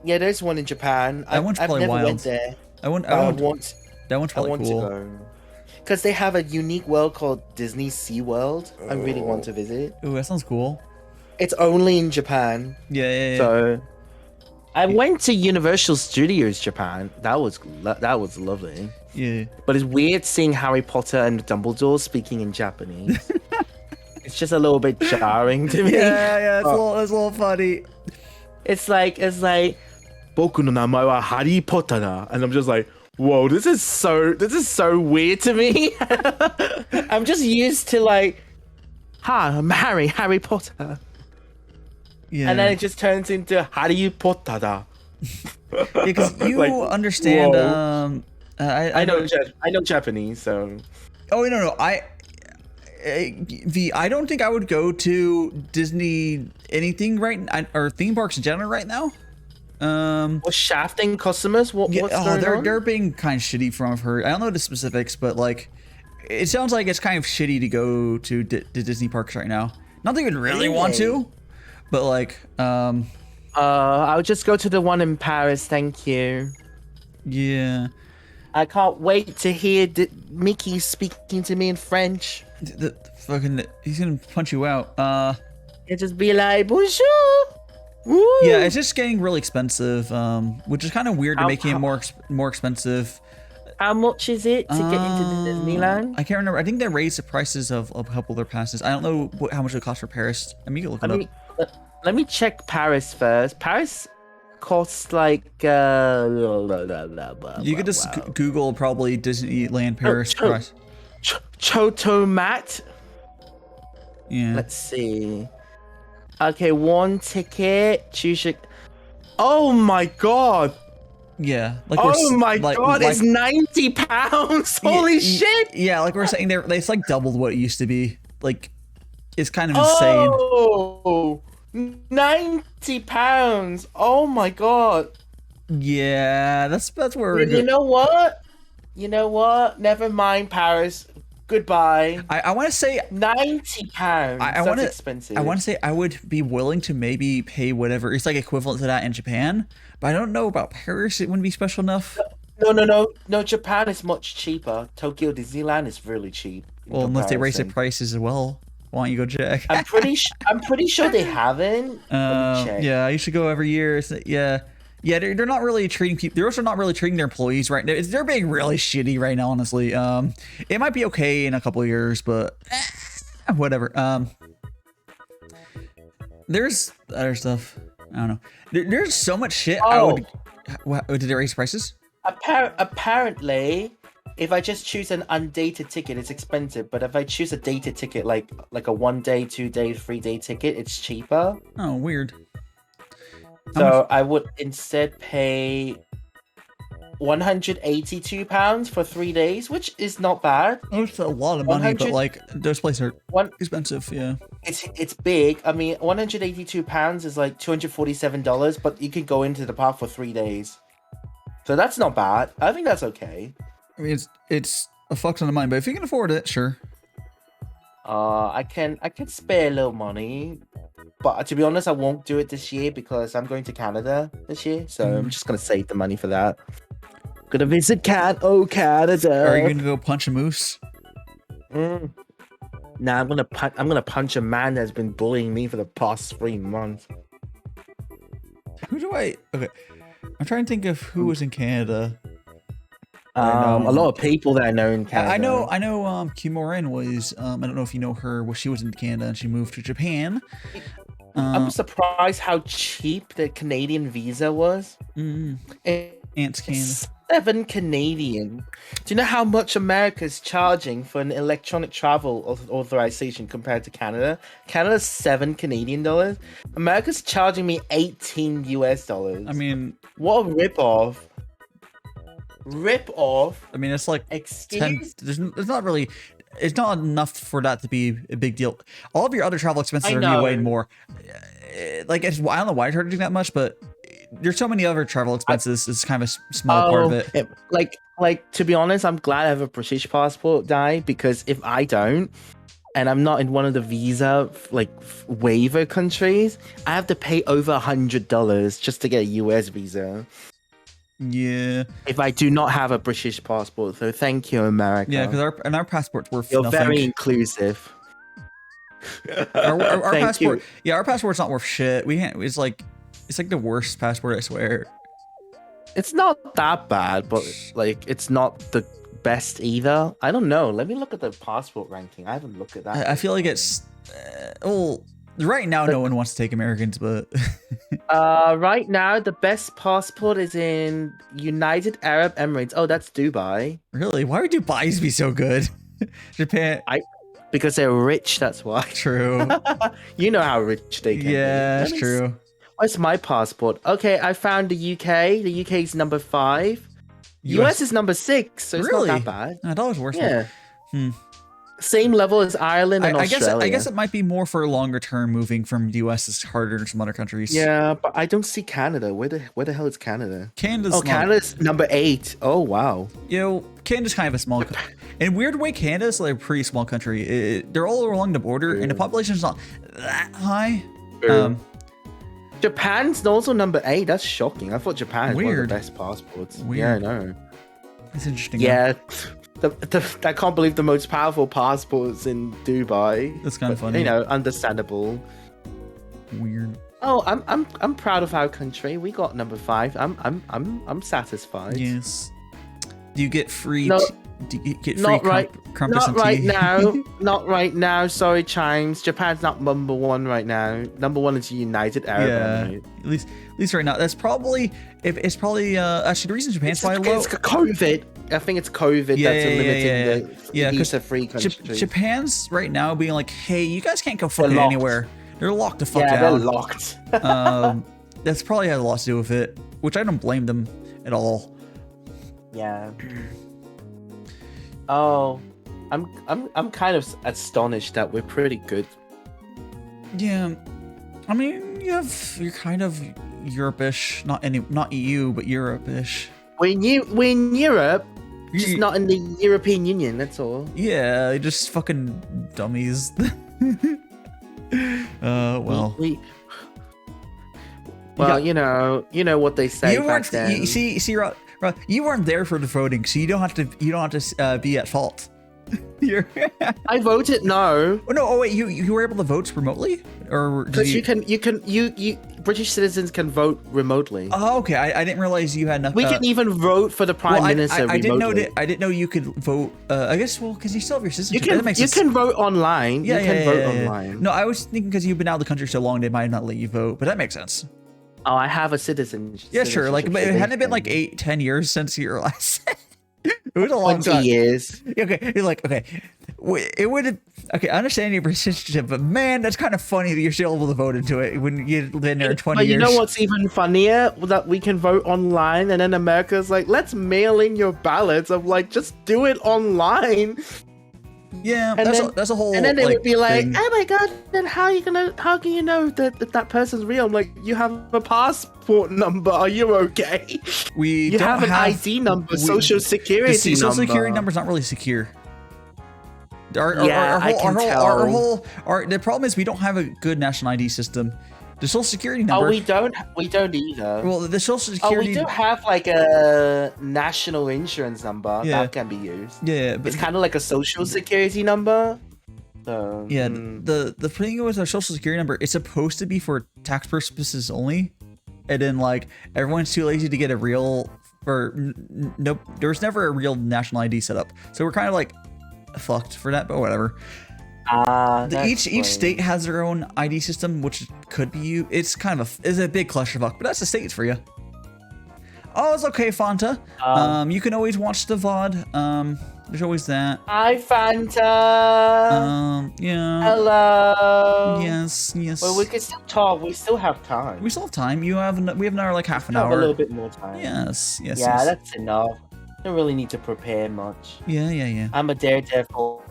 Yeah, there's one in Japan. That one's probably wild. I've never went there. That one's probably cool. To go. Because they have a unique world called Disney Sea World. I really want to visit. Ooh, that sounds cool. It's only in Japan. Yeah. So I went to Universal Studios Japan. That was lovely. Yeah. But it's weird seeing Harry Potter and Dumbledore speaking in Japanese. It's just a little bit jarring to me. Yeah, it's a little funny. It's like Boku no namae wa Harry Potter da. And I'm just like, whoa, this is so weird to me. I'm just used to like, I'm Harry Potter. Yeah. And then it just turns into Harry Potter da. Yeah, because you like, understand. Whoa. I know Japanese, so. Oh no! I don't think I would go to Disney anything or theme parks in general right now. Or shafting customers? What's going on? They're being kind of shitty from what I've heard. I don't know the specifics, but like, it sounds like it's kind of shitty to go to Disney parks right now. Not that you would really want to, but like, I'll just go to the one in Paris, thank you. Yeah. I can't wait to hear Mickey speaking to me in French. The fucking, he's gonna punch you out. It just be like, bonjour. Woo. Yeah, it's just getting really expensive, which is kind of weird to making it more expensive. How much is it to get into Disneyland? I can't remember. I think they raised the prices of a couple of their passes. I don't know how much it costs for Paris. I mean, you can look it up. Let me check Paris first. Paris costs like you could just Google probably Disneyland Paris price. Chotomat. Yeah. Let's see. Okay, one ticket. Oh my god. Yeah. Like oh my god, it's £90. Holy shit. Yeah, like we're saying, it's like doubled what it used to be. Like, it's kind of insane. Oh, £90. Oh my god. Yeah, that's where we're You know what? Never mind, Paris. Goodbye. I want to say £90. That's expensive. I want to say I would be willing to maybe pay whatever. It's like equivalent to that in Japan, but I don't know about Paris. It wouldn't be special enough. No. Japan is much cheaper. Tokyo Disneyland is really cheap. Well, unless they raise the prices as well. Why don't you go check? I'm pretty sure they haven't. Let me check. Yeah, you should go every year. Yeah, they're not really treating people. They're also not really treating their employees right now. They're being really shitty right now, honestly. It might be okay in a couple of years, but whatever. There's other stuff. I don't know. There's so much shit. Did they raise prices? Apparently, if I just choose an undated ticket, it's expensive. But if I choose a dated ticket, like a 1 day, 2 day, 3 day ticket, it's cheaper. Oh, weird. So I would instead pay £182 for 3 days, which is not bad. It's a lot of money, but like those places are expensive. Yeah, it's big. I mean, £182 is like $247, but you can go into the park for 3 days, so that's not bad. I think that's okay. I mean, it's a fuck ton of money, but if you can afford it, sure. I can spare a little money. But to be honest, I won't do it this year because I'm going to Canada this year. So I'm just going to save the money for that. Gonna visit Canada. Are you going to go punch a moose? Nah, I'm gonna punch a man that's been bullying me for the past 3 months. Okay, I'm trying to think of who was in Canada. A lot of people that I know in Canada. I know Kim Moran was I don't know if you know her. Well, she was in Canada and she moved to Japan. I'm surprised how cheap the Canadian visa was. Ants Canada. 7 Canadian. Do you know how much America's charging for an electronic travel authorization compared to Canada? Canada's $7 Canadian. America's charging me $18 US. I mean, what a ripoff. I mean, it's like 10. There's not really. It's not enough for that to be a big deal. All of your other travel expenses are gonna be way more. Like, I don't know why I charging that much, but there's so many other travel expenses. It's kind of a small part of it. Like to be honest, I'm glad I have a British passport, because if I don't, and I'm not in one of the visa waiver countries, I have to pay over $100 just to get a US visa. Yeah. If I do not have a British passport, so thank you, America. Yeah, because our passport's worth You're nothing. very inclusive. our passport. Yeah, our passport's not worth shit. We can't. It's like the worst passport, I swear. It's not that bad, but it's not the best either. I don't know. Let me look at the passport ranking. I haven't looked at that. I feel like it's right now no one wants to take Americans, but right now the best passport is in United Arab Emirates. Oh, that's Dubai. Really? Why would Dubai's be so good? Japan. Because they're rich, that's why. True. You know how rich they can be. Yeah, that's true. What's my passport? Okay, I found the UK. The UK is number 5. US is number 6, so it's not that bad. I thought it was worse. Yeah. Same level as Ireland and Australia. I guess it might be more for longer term. Moving from the US is harder in some other countries. Yeah, but I don't see Canada. Where the hell is Canada? Canada's Canada's number 8. Oh wow. You know, Canada's kind of a small. In a weird way, Canada's like a pretty small country. They're all along the border, and the population's not that high. Japan's also number 8. That's shocking. I thought Japan had one of the best passports. Weird. Yeah, I know. It's interesting. Yeah. I can't believe the most powerful passports in Dubai. That's kind of funny. You know, understandable. Weird. Oh, I'm proud of our country. We got number 5. I'm satisfied. Yes. Do you get free? No, do you get free not right. crumpets Not and right tea? now. Not right now. Sorry, Chimes. Japan's not number 1 right now. Number 1 is United Arab Emirates. At least right now. That's probably actually the reason Japan's probably low. It's COVID. I think it's COVID that's limiting the visa-free countries. Japan's right now being like, hey, you guys can't go fucking anywhere. They're locked the fuck down. Yeah, they're locked. That's probably had a lot to do with it, which I don't blame them at all. Yeah. Oh, I'm kind of astonished that we're pretty good. Yeah, I mean, you're kind of Europe-ish, not EU, but Europe-ish. We're in Europe, just not in the European Union. That's all. Yeah, just fucking dummies. Well. You know what they say back then. You see, Rod, you weren't there for the voting, so you don't have to be at fault. I voted no. Oh no! Oh wait, you were able to vote remotely, or because you British citizens can vote remotely. Oh, okay. I didn't realize you had nothing. We can even vote for the prime minister remotely. I didn't know you could vote. I guess because you still have your citizenship. You can vote online. Yeah, you can vote online. No, I was thinking because you've been out of the country so long, they might not let you vote, but that makes sense. Oh, I have a citizenship. Yeah, sure. Like, but it hadn't been like 8-10 years since your last. It was a long 20 time. years. Okay, you're like, okay, it would. Okay, I understand your citizenship, but man, that's kind of funny that you're still able to vote into it when you've been there 20 years. But you know what's even funnier? That we can vote online, and then America's like, let's mail in your ballots. I'm like, just do it online. Yeah, and that's a whole. And then they would be like, thing. "Oh my god! Then how can you know that person's real?" I'm like, "You have a passport number. Are you okay? You have an ID number, social security number. Social security number's not really secure. I can tell. The problem is we don't have a good national ID system. The social security number. Oh, we don't either. Well, the social security. Oh, we do have like a national insurance number that can be used. Yeah, but it's kind of like a social security number. So, yeah, the thing with our social security number, it's supposed to be for tax purposes only, and then like everyone's too lazy to get a real nope. There's never a real national ID set up, so we're kind of like fucked for that. But whatever. Each state has their own ID system, which could be you. It's kind of it's a big clusterfuck, but that's the states for you. Oh, it's okay, Fanta. You can always watch the VOD. There's always that. Hi, Fanta. Yeah. Hello. Yes. Well, we can still talk. We still have time. We still have time. We have another like half an hour. Have a little bit more time. Yes. Yeah, that's enough. Don't really need to prepare much. Yeah. I'm a daredevil.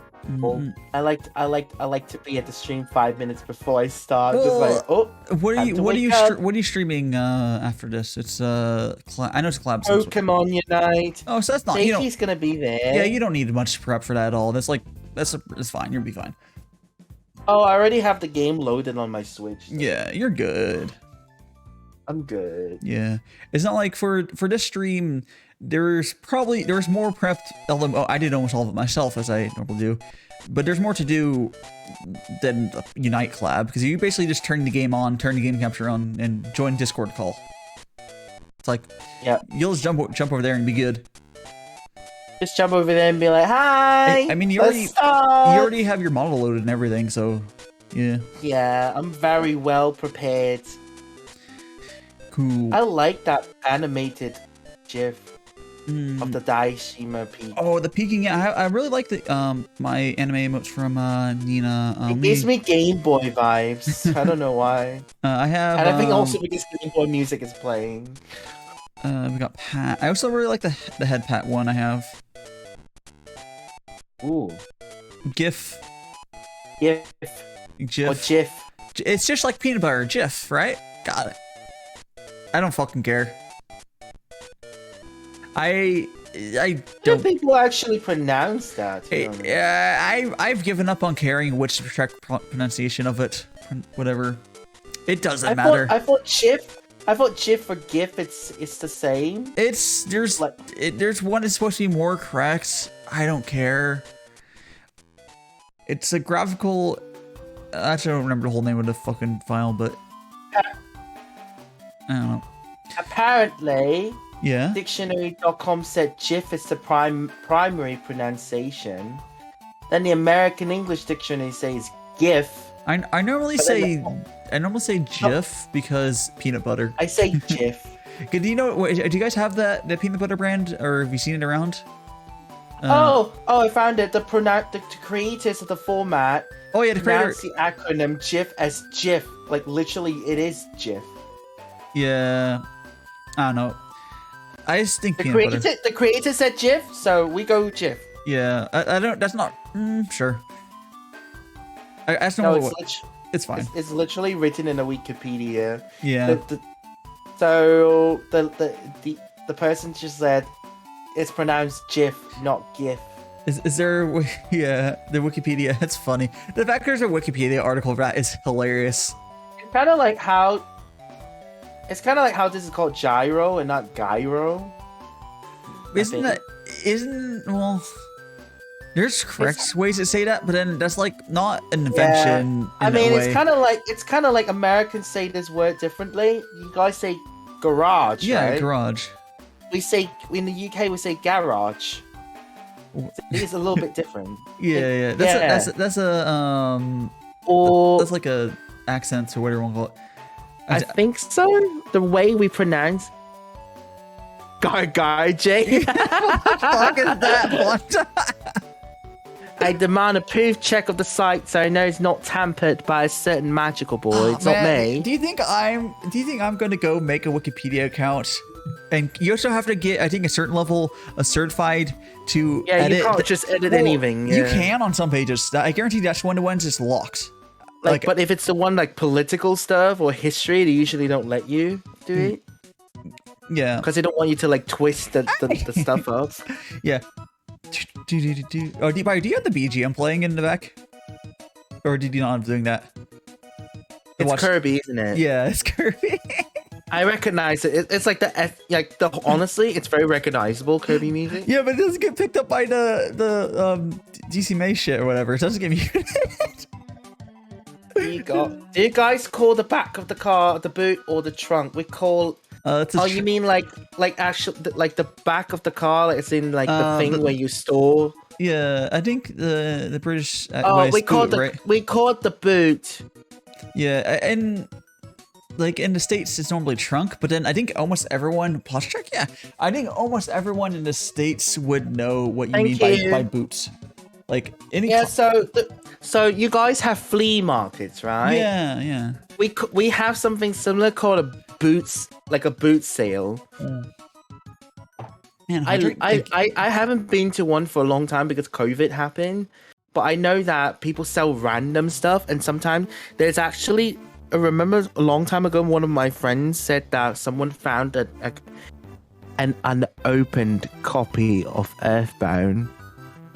I like to be at the stream 5 minutes before I start. Just like, what are you streaming after this? It's I know it's collab. Pokemon Unite. Oh, so that's not. He's gonna be there. Yeah, you don't need much prep for that at all. That's fine. You'll be fine. Oh, I already have the game loaded on my Switch. So. Yeah, you're good. I'm good. Yeah, it's not like for this stream. There's more prepped. Although I did almost all of it myself, as I normally do, but there's more to do than the Unite collab because you basically just turn the game on, turn the game capture on, and join Discord call. It's like, yeah, you'll just jump over there and be good. Just jump over there and be like, hi. I mean, you already have your model loaded and everything, so yeah. Yeah, I'm very well prepared. Cool. I like that animated GIF. Of the DaiShimaVT. Oh, the peeking! Yeah, I really like the my anime emotes from Nina. It gives me Game Boy vibes. I don't know why. I have, and I think also because Game Boy music is playing. We got Pat. I also really like the head pat one I have. Ooh. GIF. GIF. GIF. Or GIF. It's just like peanut butter. GIF, right? Got it. I don't fucking care. I don't. People actually pronounce that. I've given up on caring which correct pronunciation of it. Whatever. It doesn't matter. I thought GIF or GIF. It's the same. There's one that's supposed to be more correct. I don't care. It's a graphical. Actually, I don't remember the whole name of the fucking file, but I don't know. Apparently, yeah. Dictionary.com said GIF is the primary pronunciation. Then the American English Dictionary says GIF. I normally say GIF because peanut butter. I say GIF. Do you know? Do you guys have the peanut butter brand, or have you seen it around? I found it. The creators of the format. Oh yeah, the creator. Pronounce the acronym GIF as GIF. Like literally, it is GIF. Yeah, I don't know. I just think peanut butter. The creator said GIF, so we go GIF. Yeah, I don't. That's not. Sure. It's fine. It's literally written in a Wikipedia. Yeah. So the person just said it's pronounced GIF, not GIF. Is there? Yeah, the Wikipedia. That's funny. The fact there's a Wikipedia article for that is hilarious. It's kind of like how this is called gyro and not gyro. Well, there's correct ways to say that, but then that's like not an invention. Yeah. It's kind of like Americans say this word differently. You guys say garage, yeah, right? garage. We say in the UK we say garage. It's a little bit different. Yeah. That's like a accent or whatever you want to call it. I think so. The way we pronounce garage. What the fuck is that? I demand a proof check of the site so I know it's not tampered by a certain magical boy. It's not me. Do you think I'm gonna go make a Wikipedia account? And you also have to get, I think, a certain level of certified to edit. You can't just edit anything. Yeah. You can on some pages. I guarantee that's one of the ones that's locked. Like, but if it's the one like political stuff or history, they usually don't let you do it. Yeah. Because they don't want you to like twist the stuff up. Yeah. Oh, do you have the BGM playing in the back? Or did you not doing that? It's Kirby, isn't it? Yeah, it's Kirby. I recognize it. It's like honestly, it's very recognizable Kirby music. Yeah, but it doesn't get picked up by the DC May shit or whatever. It doesn't get muted. Do you guys call the back of the car the boot or the trunk? We call. You mean like actual like the back of the car? Like it's in like the thing where you store. Yeah, I think the British. We call the boot. Yeah, and like in the States, it's normally trunk, but then I think almost everyone I think almost everyone in the States would know what you mean by boots. Like so you guys have flea markets, right? Yeah. We have something similar called a boot sale. Man, I haven't been to one for a long time because COVID happened, but I know that people sell random stuff, and sometimes there's actually. I remember a long time ago, one of my friends said that someone found an unopened copy of Earthbound.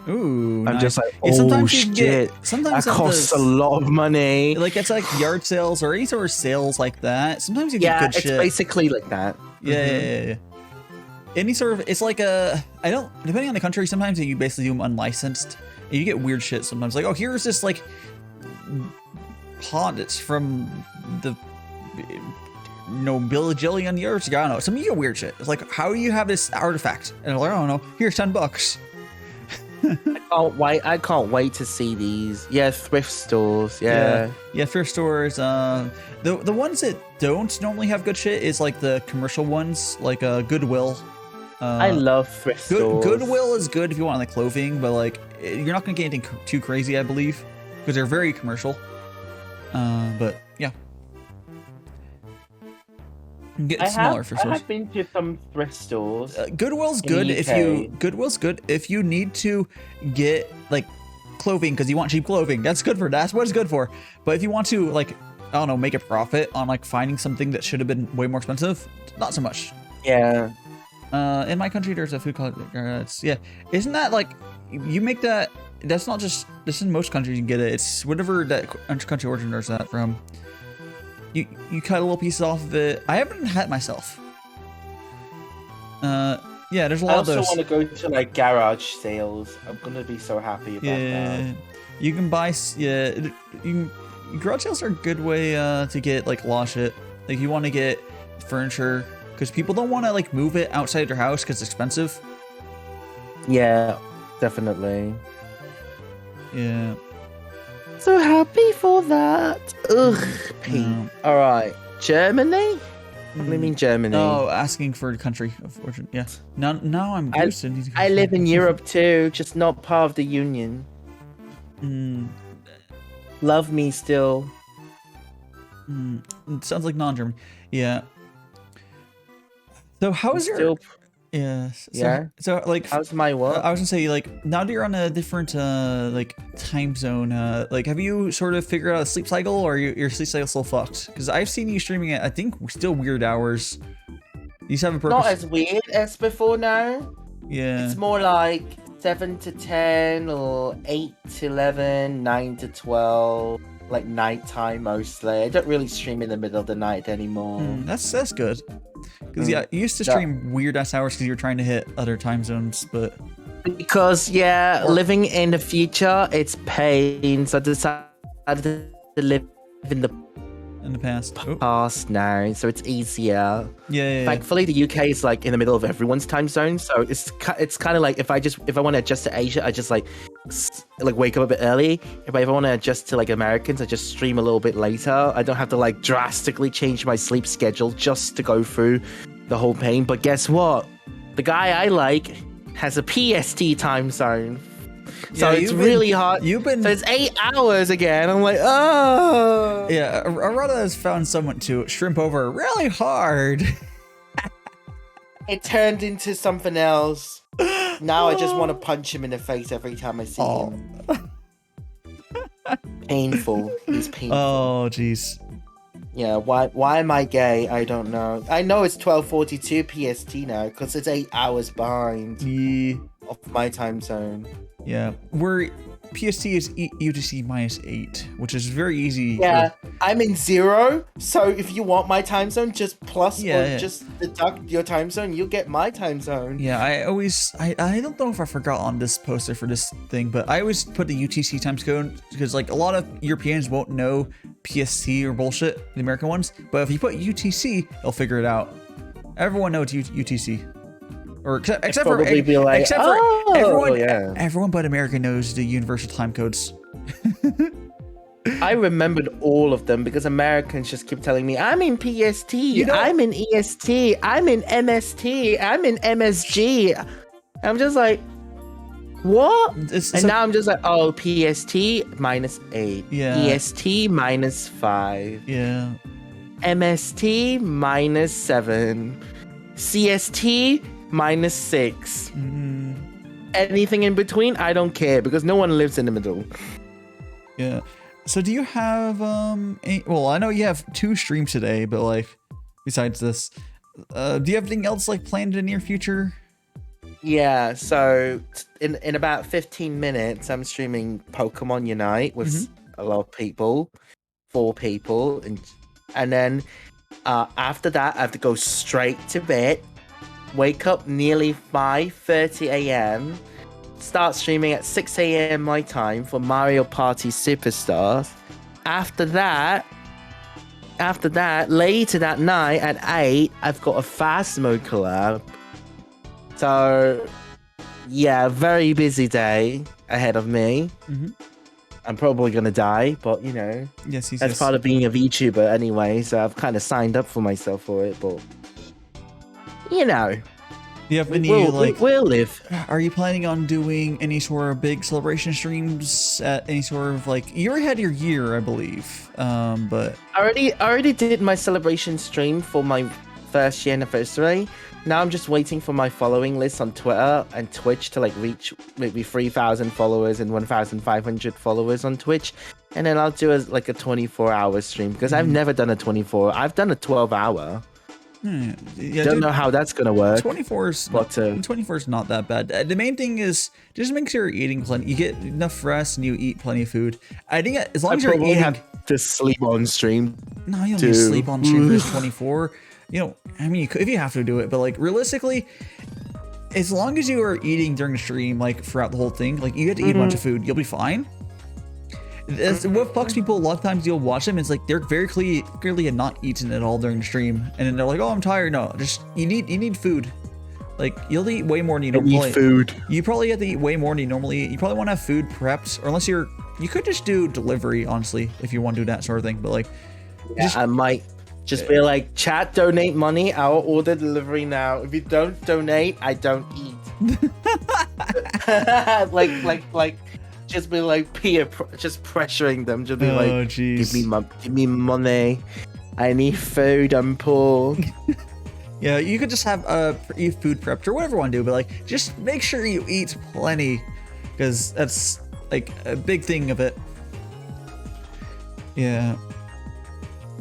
Ooh, I'm nice. just like, shit. Sometimes that costs a lot of money. Like it's like yard sales or any sort of sales like that. Sometimes you get good shit. Yeah, it's basically like that. Yeah. Any sort of, it's like depending on the country, sometimes you basically do them unlicensed. And you get weird shit sometimes. Like, oh, here's this like pot that's from the bajillion years ago. I don't know. Some of you get weird shit. It's like, how do you have this artifact? And I'm like, I don't know. Here's $10. I can't wait to see these. Yeah, thrift stores. Yeah, thrift stores. The ones that don't normally have good shit is like the commercial ones, like Goodwill. I love thrift stores. Goodwill is good if you want like clothing, but like you're not gonna get anything too crazy, I believe, because they're very commercial. But yeah. Get smaller for stores. I have been to some thrift stores. Goodwill's good if you need to get like clothing because you want cheap clothing. That's good for. That's what it's good for. But if you want to like, I don't know, make a profit on like finding something that should have been way more expensive, not so much. Yeah. In my country, there's a food called yeah. Isn't that like you make that? That's not just. This in most countries you can get it. It's whatever that country origin is that from. You cut a little piece off of it. I haven't had it myself. Yeah, there's a lot of those. I also want to go to like garage sales. I'm gonna be so happy about that. You can buy. Yeah, garage sales are a good way to get like a lot of shit. Like you want to get furniture because people don't want to like move it outside their house because it's expensive. Yeah, definitely. Yeah. So happy for that. Ugh, Pete. All right, Germany. What do you mean Germany? Oh, asking for the country of origin. Yeah. Now I'm used to. I live in Europe too, just not part of the Union. Love me still. It sounds like non-German. Yeah. So how is your? Still... Yeah. So like, how's my what? I was gonna say like now that you're on a different like time zone, like have you sort of figured out a sleep cycle, or your sleep cycle still fucked? Because I've seen you streaming at I think still weird hours. You have a purpose. Not as weird as before now. Yeah. It's more like 7 to 10 or 8 to 11, 9 to 12. Like nighttime mostly. I don't really stream in the middle of the night anymore. That's good. Because yeah, you used to stream weird ass hours because you're trying to hit other time zones, but because living in the future it's pain, so I decided to live in the past now, so it's easier. Yeah. Thankfully, the UK is like in the middle of everyone's time zone, so it's kind of like if I want to adjust to Asia, I just like wake up a bit early. If I want to adjust to like Americans, I just stream a little bit later. I don't have to like drastically change my sleep schedule just to go through the whole pain. But guess what? The guy I like has a PST time zone. So it's really hard. So it's 8 hours again. I'm like, oh. Yeah, Arata has found someone to shrimp over really hard. It turned into something else. Now I just want to punch him in the face every time I see him. Painful. He's painful. Oh, jeez. Yeah, why am I gay? I don't know. I know it's 12:42 PST now because it's 8 hours behind of my time zone. Yeah, where PST is UTC -8, which is very easy. Yeah, I'm in 0, so if you want my time zone, just plus or just deduct your time zone, you'll get my time zone. Yeah, I don't know if I forgot on this poster for this thing, but I always put the UTC time code because like a lot of Europeans won't know PST or bullshit, the American ones, but if you put UTC, they'll figure it out. Everyone knows UTC. Or except for everyone but America knows the universal time codes. I remembered all of them because Americans just keep telling me I'm in PST, I'm in EST, I'm in MST, I'm in MSG. I'm just like, what? Now I'm just like, oh, PST -8, EST -5, MST -7, CST -6. Anything in between, I don't care because no one lives in the middle. Yeah. So do you have well, I know you have 2 streams today, but like besides this, do you have anything else like planned in the near future? Yeah, so in about 15 minutes I'm streaming Pokemon Unite with a lot of people, 4 people, and then after that I have to go straight to bed. Wake up nearly 5:30 a.m. Start streaming at 6 a.m. my time for Mario Party Superstars. After that, later that night at 8, I've got a Fast Mode collab. So, yeah, very busy day ahead of me. I'm probably gonna die, but you know, that's part of being a VTuber anyway. So I've kind of signed up for myself for it, but. You know, do you have any we'll live. Are you planning on doing any sort of big celebration streams at any sort of like you already had your year, I believe, but I already did my celebration stream for my first year anniversary. Now I'm just waiting for my following list on Twitter and Twitch to like reach maybe 3,000 followers and 1,500 followers on Twitch, and then I'll do a 24-hour stream because I've never done a 24. I've done a 12-hour. Yeah, Don't know how that's gonna work. 24 is not that bad. The main thing is just make sure you're eating plenty. You get enough rest and you eat plenty of food. I think as long as you're eating, have to sleep on stream. No, you don't need to sleep on stream for this 24. You know, I mean, you could, if you have to do it, but like realistically, as long as you are eating during the stream, like throughout the whole thing, like you have to eat a bunch of food, you'll be fine. That's what fucks people. A lot of times you'll watch them, it's like they're very clearly not eating at all during the stream, and then they're like, "Oh, I'm tired." No, just you need food. Like you'll eat way more than you normally. Food. You probably have to eat way more than you normally eat. You probably want to have food prepped, or unless you could just do delivery, honestly, if you want to do that sort of thing. But like, I might just be like, chat, donate money. I'll order delivery now. If you don't donate, I don't eat. like. Just be like just pressuring them. Just be like, geez. give me money. I need food. I'm poor. Yeah, you could just have eat food prepped or whatever you want to do, but like just make sure you eat plenty, because that's like a big thing of it. Yeah.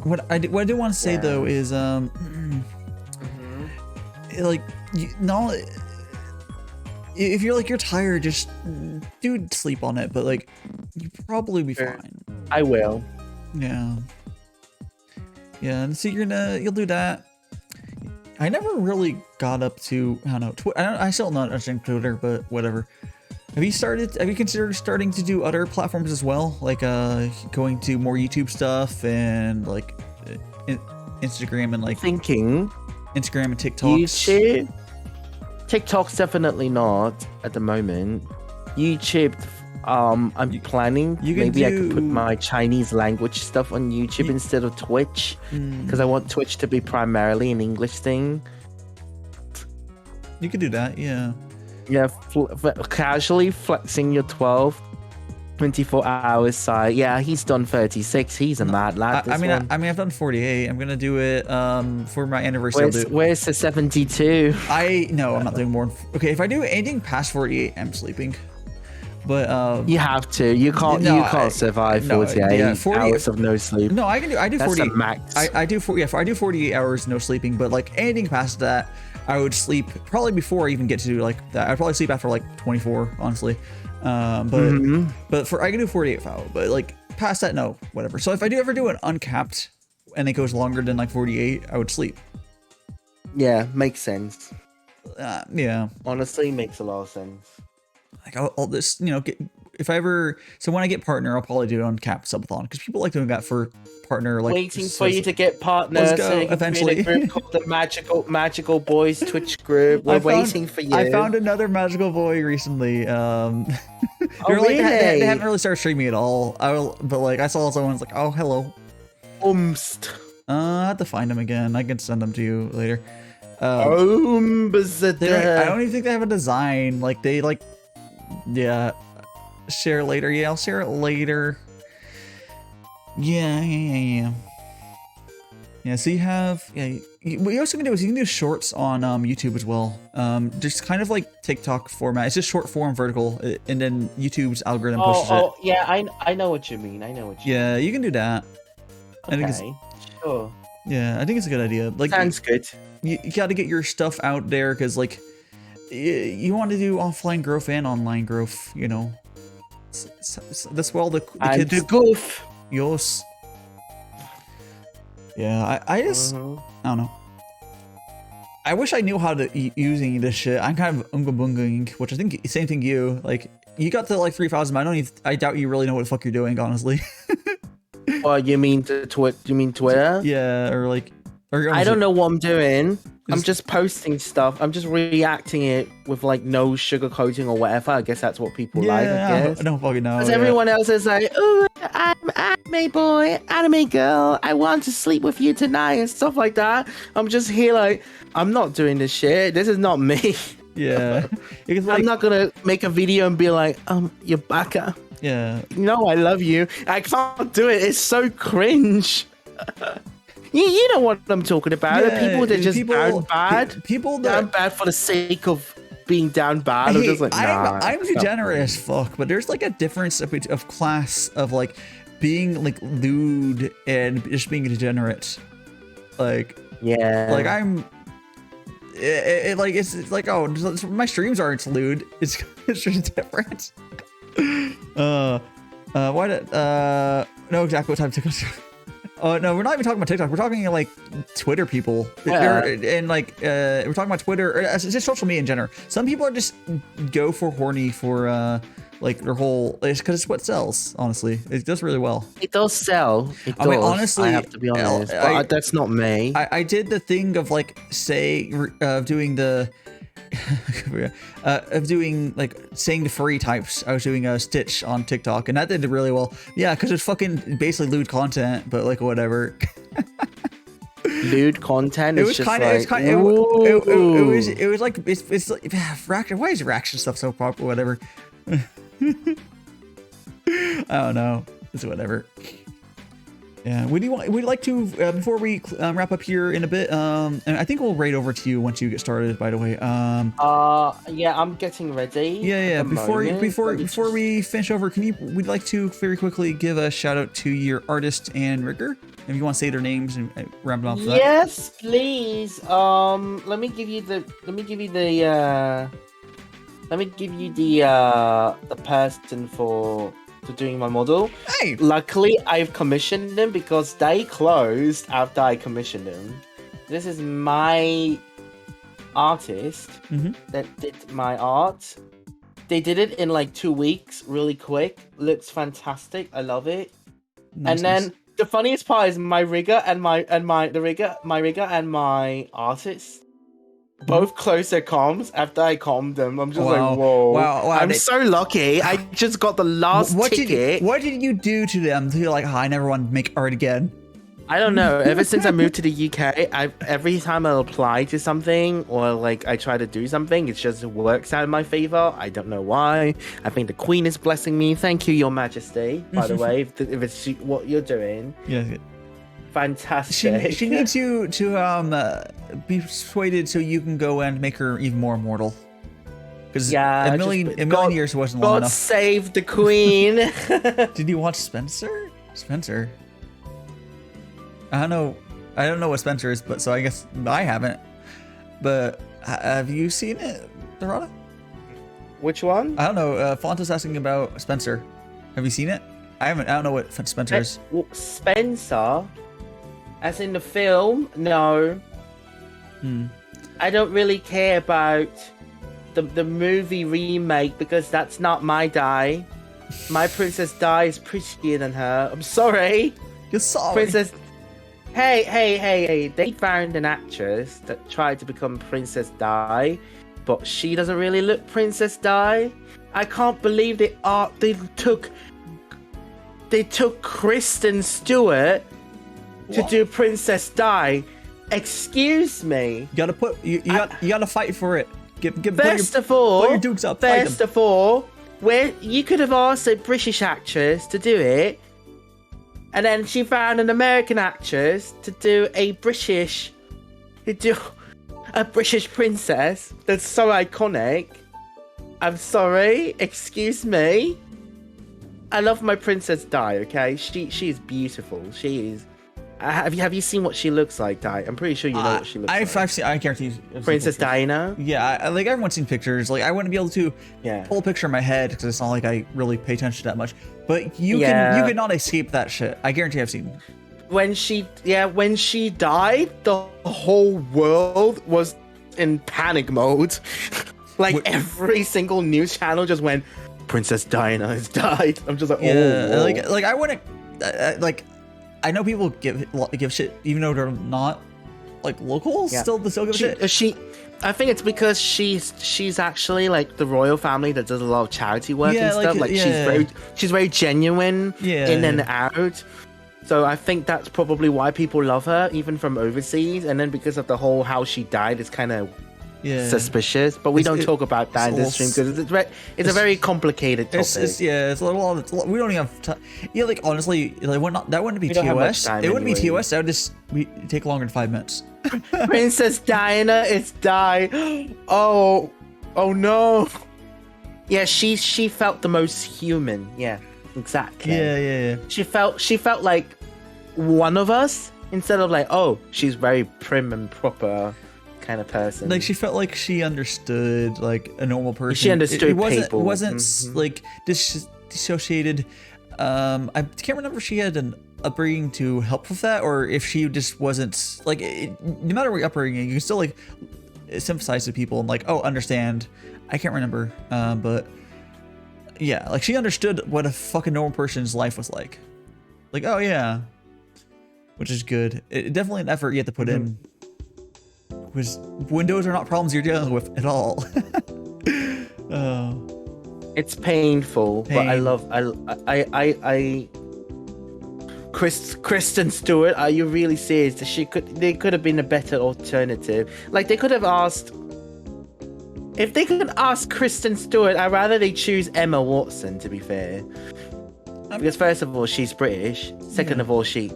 What I do want to say though is like if you're like you're tired, just do sleep on it, but like you probably be fine. I will. Yeah, and so you'll do that. I never really got up to, I don't know, I still not understand Twitter, but whatever. Have you considered starting to do other platforms as well, like going to more YouTube stuff and like Instagram and like thinking Instagram and TikToks? YouTube. TikTok's definitely not at the moment. YouTube, I'm planning. Maybe I could put my Chinese language stuff on YouTube instead of Twitch, because I want Twitch to be primarily an English thing. You could do that, yeah. Yeah, casually flexing your 24 hours side. Yeah, he's done 36. He's a mad lad. I mean, I've done 48. I'm gonna do it for my anniversary. Where's the 72? No, I'm not doing more. Okay, if I do anything past 48, I'm sleeping. But you have to. You can't survive 48 hours of no sleep. No, I do 48. That's max. I do 48 hours no sleeping. But like anything past that, I would sleep probably before I even get to do like that. I'd probably sleep after like 24, honestly. But I can do 48 hours, but like past that, no, whatever. So if I do ever do an uncapped and it goes longer than like 48, I would sleep. Yeah, makes sense. Yeah, honestly, makes a lot of sense. Like I'll this, if I ever, so when I get partner, I'll probably do an uncapped subathon, because people like doing that for partner. Like waiting for you to get partner. Let's go, so you can eventually. create a group called the Magical Boys Twitch group. We're waiting for you. I found another magical boy recently. Oh, really? They haven't really started streaming at all. But like I saw someone's like, oh, hello. I have to find them again. I can send them to you later. I don't even think they have a design. Like they like. Yeah, share later. Yeah, I'll share it later. Yeah. So you have what you also can do is you can do shorts on YouTube as well. Just kind of like TikTok format. It's just short form vertical, and then YouTube's algorithm pushes it. Yeah, I know what you mean. Yeah, you can do that. Okay, sure. Yeah, I think it's a good idea. Like sounds good. You got to get your stuff out there, because like. You want to do offline growth and online growth, that's where all the kids. The goof. Yes. Yeah, I just I don't know. I wish I knew how to using this shit. I'm kind of unga-bungaing, which I think same thing you like. You got to like 3,000. I doubt you really know what the fuck you're doing, honestly. Well, you mean Twitter? Yeah, or like. I don't know what I'm doing. I'm just posting stuff. I'm just reacting it with like no sugarcoating or whatever. I guess that's what people like. I guess. I don't fucking know. Because everyone else is like, "Oh, I'm anime boy, anime girl. I want to sleep with you tonight," and stuff like that. I'm just here like, I'm not doing this shit. This is not me. Yeah. I'm not gonna make a video and be like, you're baka. Yeah. No, I love you. I can't do it. It's so cringe. You know what I'm talking about. Yeah, People that just people- down bad. People Down that bad for the sake of being down bad. I'm Hey, just like, nah, I'm it's not degenerate cool. as fuck, but there's like a difference of class of like being like lewd and just being a degenerate. Like Yeah. I'm. It's like oh my streams aren't lewd. It's just different. Why did know exactly what time TikTok. Oh no, we're not even talking about TikTok. We're talking like Twitter people, Yeah. and like we're talking about Twitter. Or, it's just social media in general. Some people are just go for horny for like their whole. It's because it's what sells. Honestly, it does really well. It does sell. It does. I mean, honestly, I have to be honest, but that's not me. I did the thing of like doing the of doing like saying the furry types. I was doing a Stitch on TikTok, and that did really well. Yeah, because it's fucking basically lewd content, but like whatever. Lewd content. It Is was just kind of. like, It's kind of. It was like it's like reaction. Why is reaction stuff so popular? Whatever. I don't know. It's whatever. Yeah. Would you like to before we wrap up here in a bit? And I think we'll raid over to you once you get started. By the way. Yeah, I'm getting ready. Yeah. at the moment. Before Let me just- we finish over, we'd like to very quickly give a shout out to your artist and rigger. If you want to say their names and wrap it off. That. Yes, please. Let me give you the person for doing my model. Hey. Luckily, I've commissioned them because they closed after I commissioned them. This is my artist that did my art. They did it in like 2 weeks, really quick. Looks fantastic. I love it. Nice, and then the funniest part is my rigger and my artist both closed their comms after I commed them. I'm just like, whoa. Wow. I'm so lucky. I just got the last ticket. What did you do to them to feel like, I never want to make art again? I don't know. Ever since I moved to the UK, every time I apply to something or like I try to do something, it just works out in my favor. I don't know why. I think the Queen is blessing me. Thank you, Your Majesty. By the way, if it's what you're doing. Yeah. Fantastic. She needs you to be persuaded so you can go and make her even more immortal. Because a million years wasn't long God enough. save the Queen. Did you watch Spencer? Spencer. I don't know what Spencer is, but so I guess I haven't. But have you seen it, Dorada? Which one? I don't know. Fonta's asking about Spencer. Have you seen it? I haven't. I don't know what Spencer is. Spencer, as in the film? No. I don't really care about the movie remake because that's not my Dai. My Princess Dai is prettier than her. I'm sorry. You're sorry. Princess. Hey. They found an actress that tried to become Princess Di, but she doesn't really look Princess Di. I can't believe they took Kristen Stewart to do Princess Di. Excuse me. You gotta put you gotta fight for it. Put First your dukes up. of all, where you could have asked a British actress to do it. And then she found an American actress to do a British princess that's so iconic. I'm sorry, excuse me. I love my Princess Di, okay? She is beautiful. She is. Have you seen what she looks like, Di? I'm pretty sure you know what she looks like. I've seen. I guarantee. Princess Diana. Yeah, like everyone's seen pictures. Like I wouldn't be able to pull a picture in my head because it's not like I really pay attention to that much. But you cannot escape that shit. I guarantee I've seen. When she died, the whole world was in panic mode. Every single news channel just went, Princess Diana has died. I'm just like, like I wouldn't I know people give shit even though they're not like locals. Still give a shit. I think it's because she's actually like the royal family that does a lot of charity work and stuff. She's very genuine in and out. So I think that's probably why people love her, even from overseas. And then because of the whole how she died, it's kind of suspicious. But we don't talk about that in this stream because it's a very complicated topic. It's a little. We don't even have time. Yeah, like honestly, like that wouldn't be TOS. It wouldn't be TOS. That would just take longer than 5 minutes. Princess Diana is dying. Oh no. Yeah, she felt the most human. Yeah, exactly. Yeah. She felt like one of us instead of like, oh, she's very prim and proper kind of person. Like she felt like she understood like a normal person. She understood people. It wasn't like dissociated. I can't remember if she had an upbringing to help with that, or if she just wasn't like. No matter what your upbringing, you can still like sympathize with people and like, oh, understand. I can't remember, but yeah, like she understood what a fucking normal person's life was like. Like, oh yeah, which is good. Definitely an effort you have to put in. Because windows are not problems you're dealing with at all. It's painful, but I love Kristen Stewart. Are you really serious? They could have been a better alternative. Like they could have asked. If they could ask Kristen Stewart, I'd rather they choose Emma Watson, to be fair. Because first of all, she's British. Second of all, she's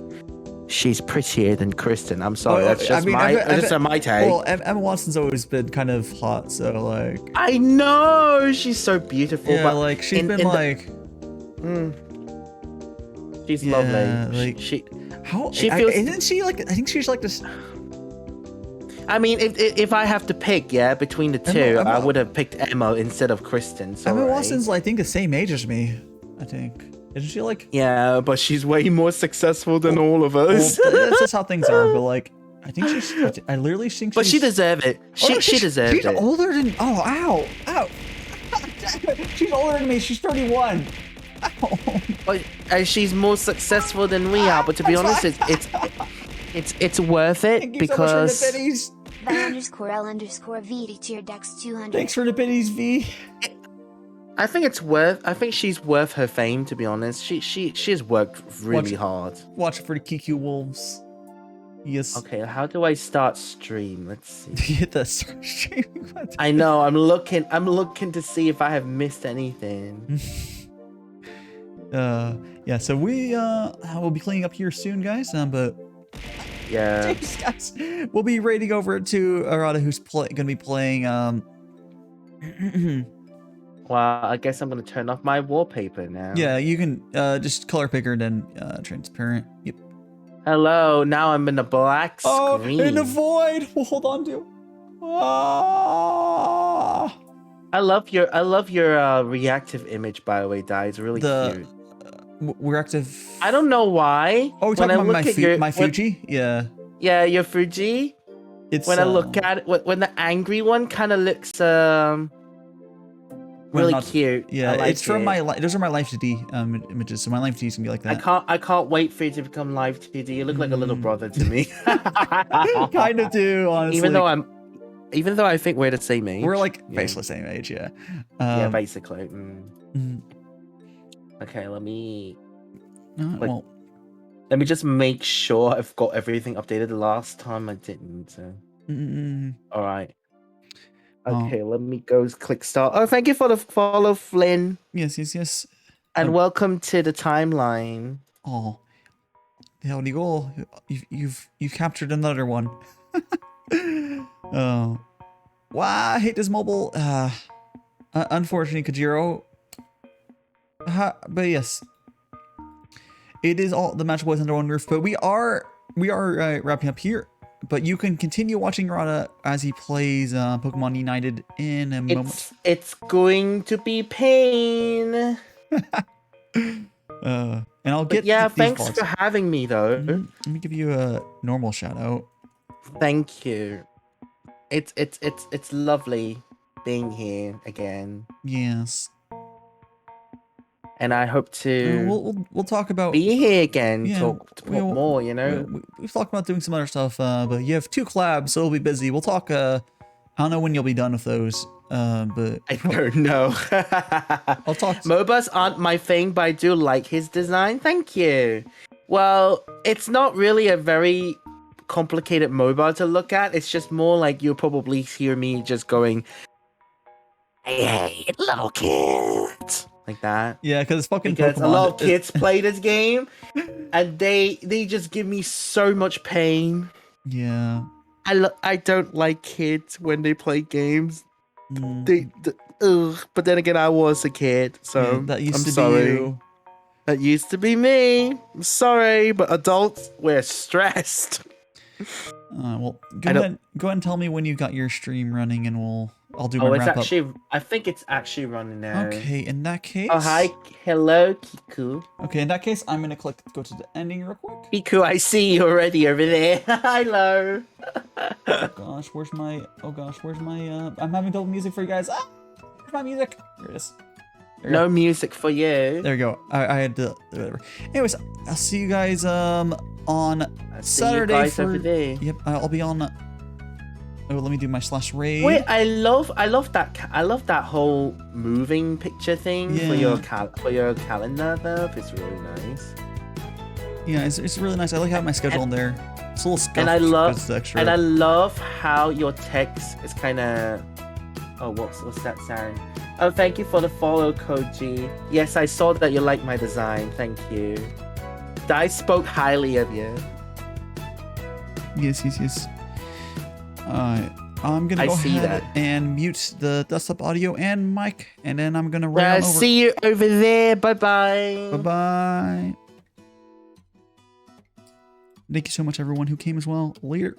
prettier than Kristen. I'm sorry, that's just my take. Well, Emma Watson's always been kind of hot, so like. I know she's so beautiful, yeah, but like she's been like. She's lovely. Like she feels. Isn't she like? I think she's like this. I mean, if I have to pick, between the two, I would have picked Emma instead of Kristen. Sorry. Emma Watson's, I think, the same age as me. I think. Isn't she like? Yeah, but she's way more successful than all of us. Well, that's just how things are. But like, I think she's. I literally think. But she deserves it. She deserves it. She's older than. Oh, ow! She's older than me. She's 31. Ow. But she's more successful than we are. But to be honest, it's worth it because. _L_VT tier Dex 200. Thanks for the biddies, V. I think she's worth her fame, to be honest. She's worked really hard. Watch it for the KQ Wolves. Yes. Okay, how do I start stream? Let's see. Hit the start streaming button. I know, I'm looking to see if I have missed anything. Yeah, so we will be cleaning up here soon, guys. But yeah. Jeez, guys, we'll be raiding over to Arata, who's gonna be playing Well, I guess I'm gonna turn off my wallpaper now. Yeah, you can just color picker and then transparent. Yep. Hello, now I'm in a black screen. Oh, in the void. We'll hold on to. Ah. I love your reactive image, by the way, Dai. It's really cute. Reactive. I don't know why. Oh, we're talking about my Fuji? Yeah. Yeah, your Fuji. It's when I look at it, when the angry one kind of looks really cute. Yeah, like it's from those are my Live 2D images, so my Live 2D is gonna be like that. I can't wait for you to become Live 2D. You look like a little brother to me. Kind of do, honestly. Even though I think we're the same age. We're like basically the same age, yeah. Yeah, basically. Okay, let me just make sure I've got everything updated. The last time I didn't. So. All right. Okay, let me go click start. Oh, thank you for the follow, Flynn. Yes. And welcome to the timeline. Oh, howdy go. You've captured another one. Oh, wow! I hate this mobile. Unfortunately, Kajiro. But yes, it is all the match boys under one roof. But we are wrapping up here. But you can continue watching Arata as he plays Pokemon United in a moment. It's going to be pain. And I'll get. Yeah, thanks for having me, though. Let me give you a normal shout out. Thank you. It's lovely being here again. Yes. And I hope to we'll talk about be here again. Yeah, talk more. You know, we've talked about doing some other stuff. But you have 2 collabs, so we'll be busy. We'll talk. I don't know when you'll be done with those. But I don't know. I'll talk. MOBAs aren't my thing, but I do like his design. Thank you. Well, it's not really a very complicated mobile to look at. It's just more like you'll probably hear me just going, "Hey, little kids," like that. Yeah, because it's fucking Because Pokemon. a lot of kids play this game, and they just give me so much pain. Yeah. I don't like kids when they play games. Mm. Ugh. But then again, I was a kid, so Yeah, that used I'm to sorry. be you. That used to be me. I'm sorry, but adults, we're stressed. Well, go ahead and tell me when you got your stream running, and I'll do my Oh, it's wrap actually. I think it's actually running now. up. Okay, in that case. Oh, hi, hello, Kiku. Okay, in that case, I'm gonna go to the ending real quick. Kiku, I see you already over there. Hello. Oh gosh, where's my? I'm having double music for you guys. Ah, where's my music? Here it is. There we No go. music for you. There we go. I had to whatever. Anyways, I'll see you guys on Saturday over there. Yep, I'll be on. Oh, let me do my /raid. Wait, I love that whole moving picture thing for your calendar though. It's really nice. Yeah, it's really nice. I like having my schedule in there. It's a little scuffed. And I love 'cause it's extra. and I love how your text is kind of. Oh, what's that sound? Oh, thank you for the follow, Koji. Yes, I saw that you like my design. Thank you. I spoke highly of you. Yes. I'm gonna go ahead and mute the desktop audio and mic, and then I'm gonna run over. See you over there. Bye bye. Bye bye. Thank you so much, everyone who came as well. Later.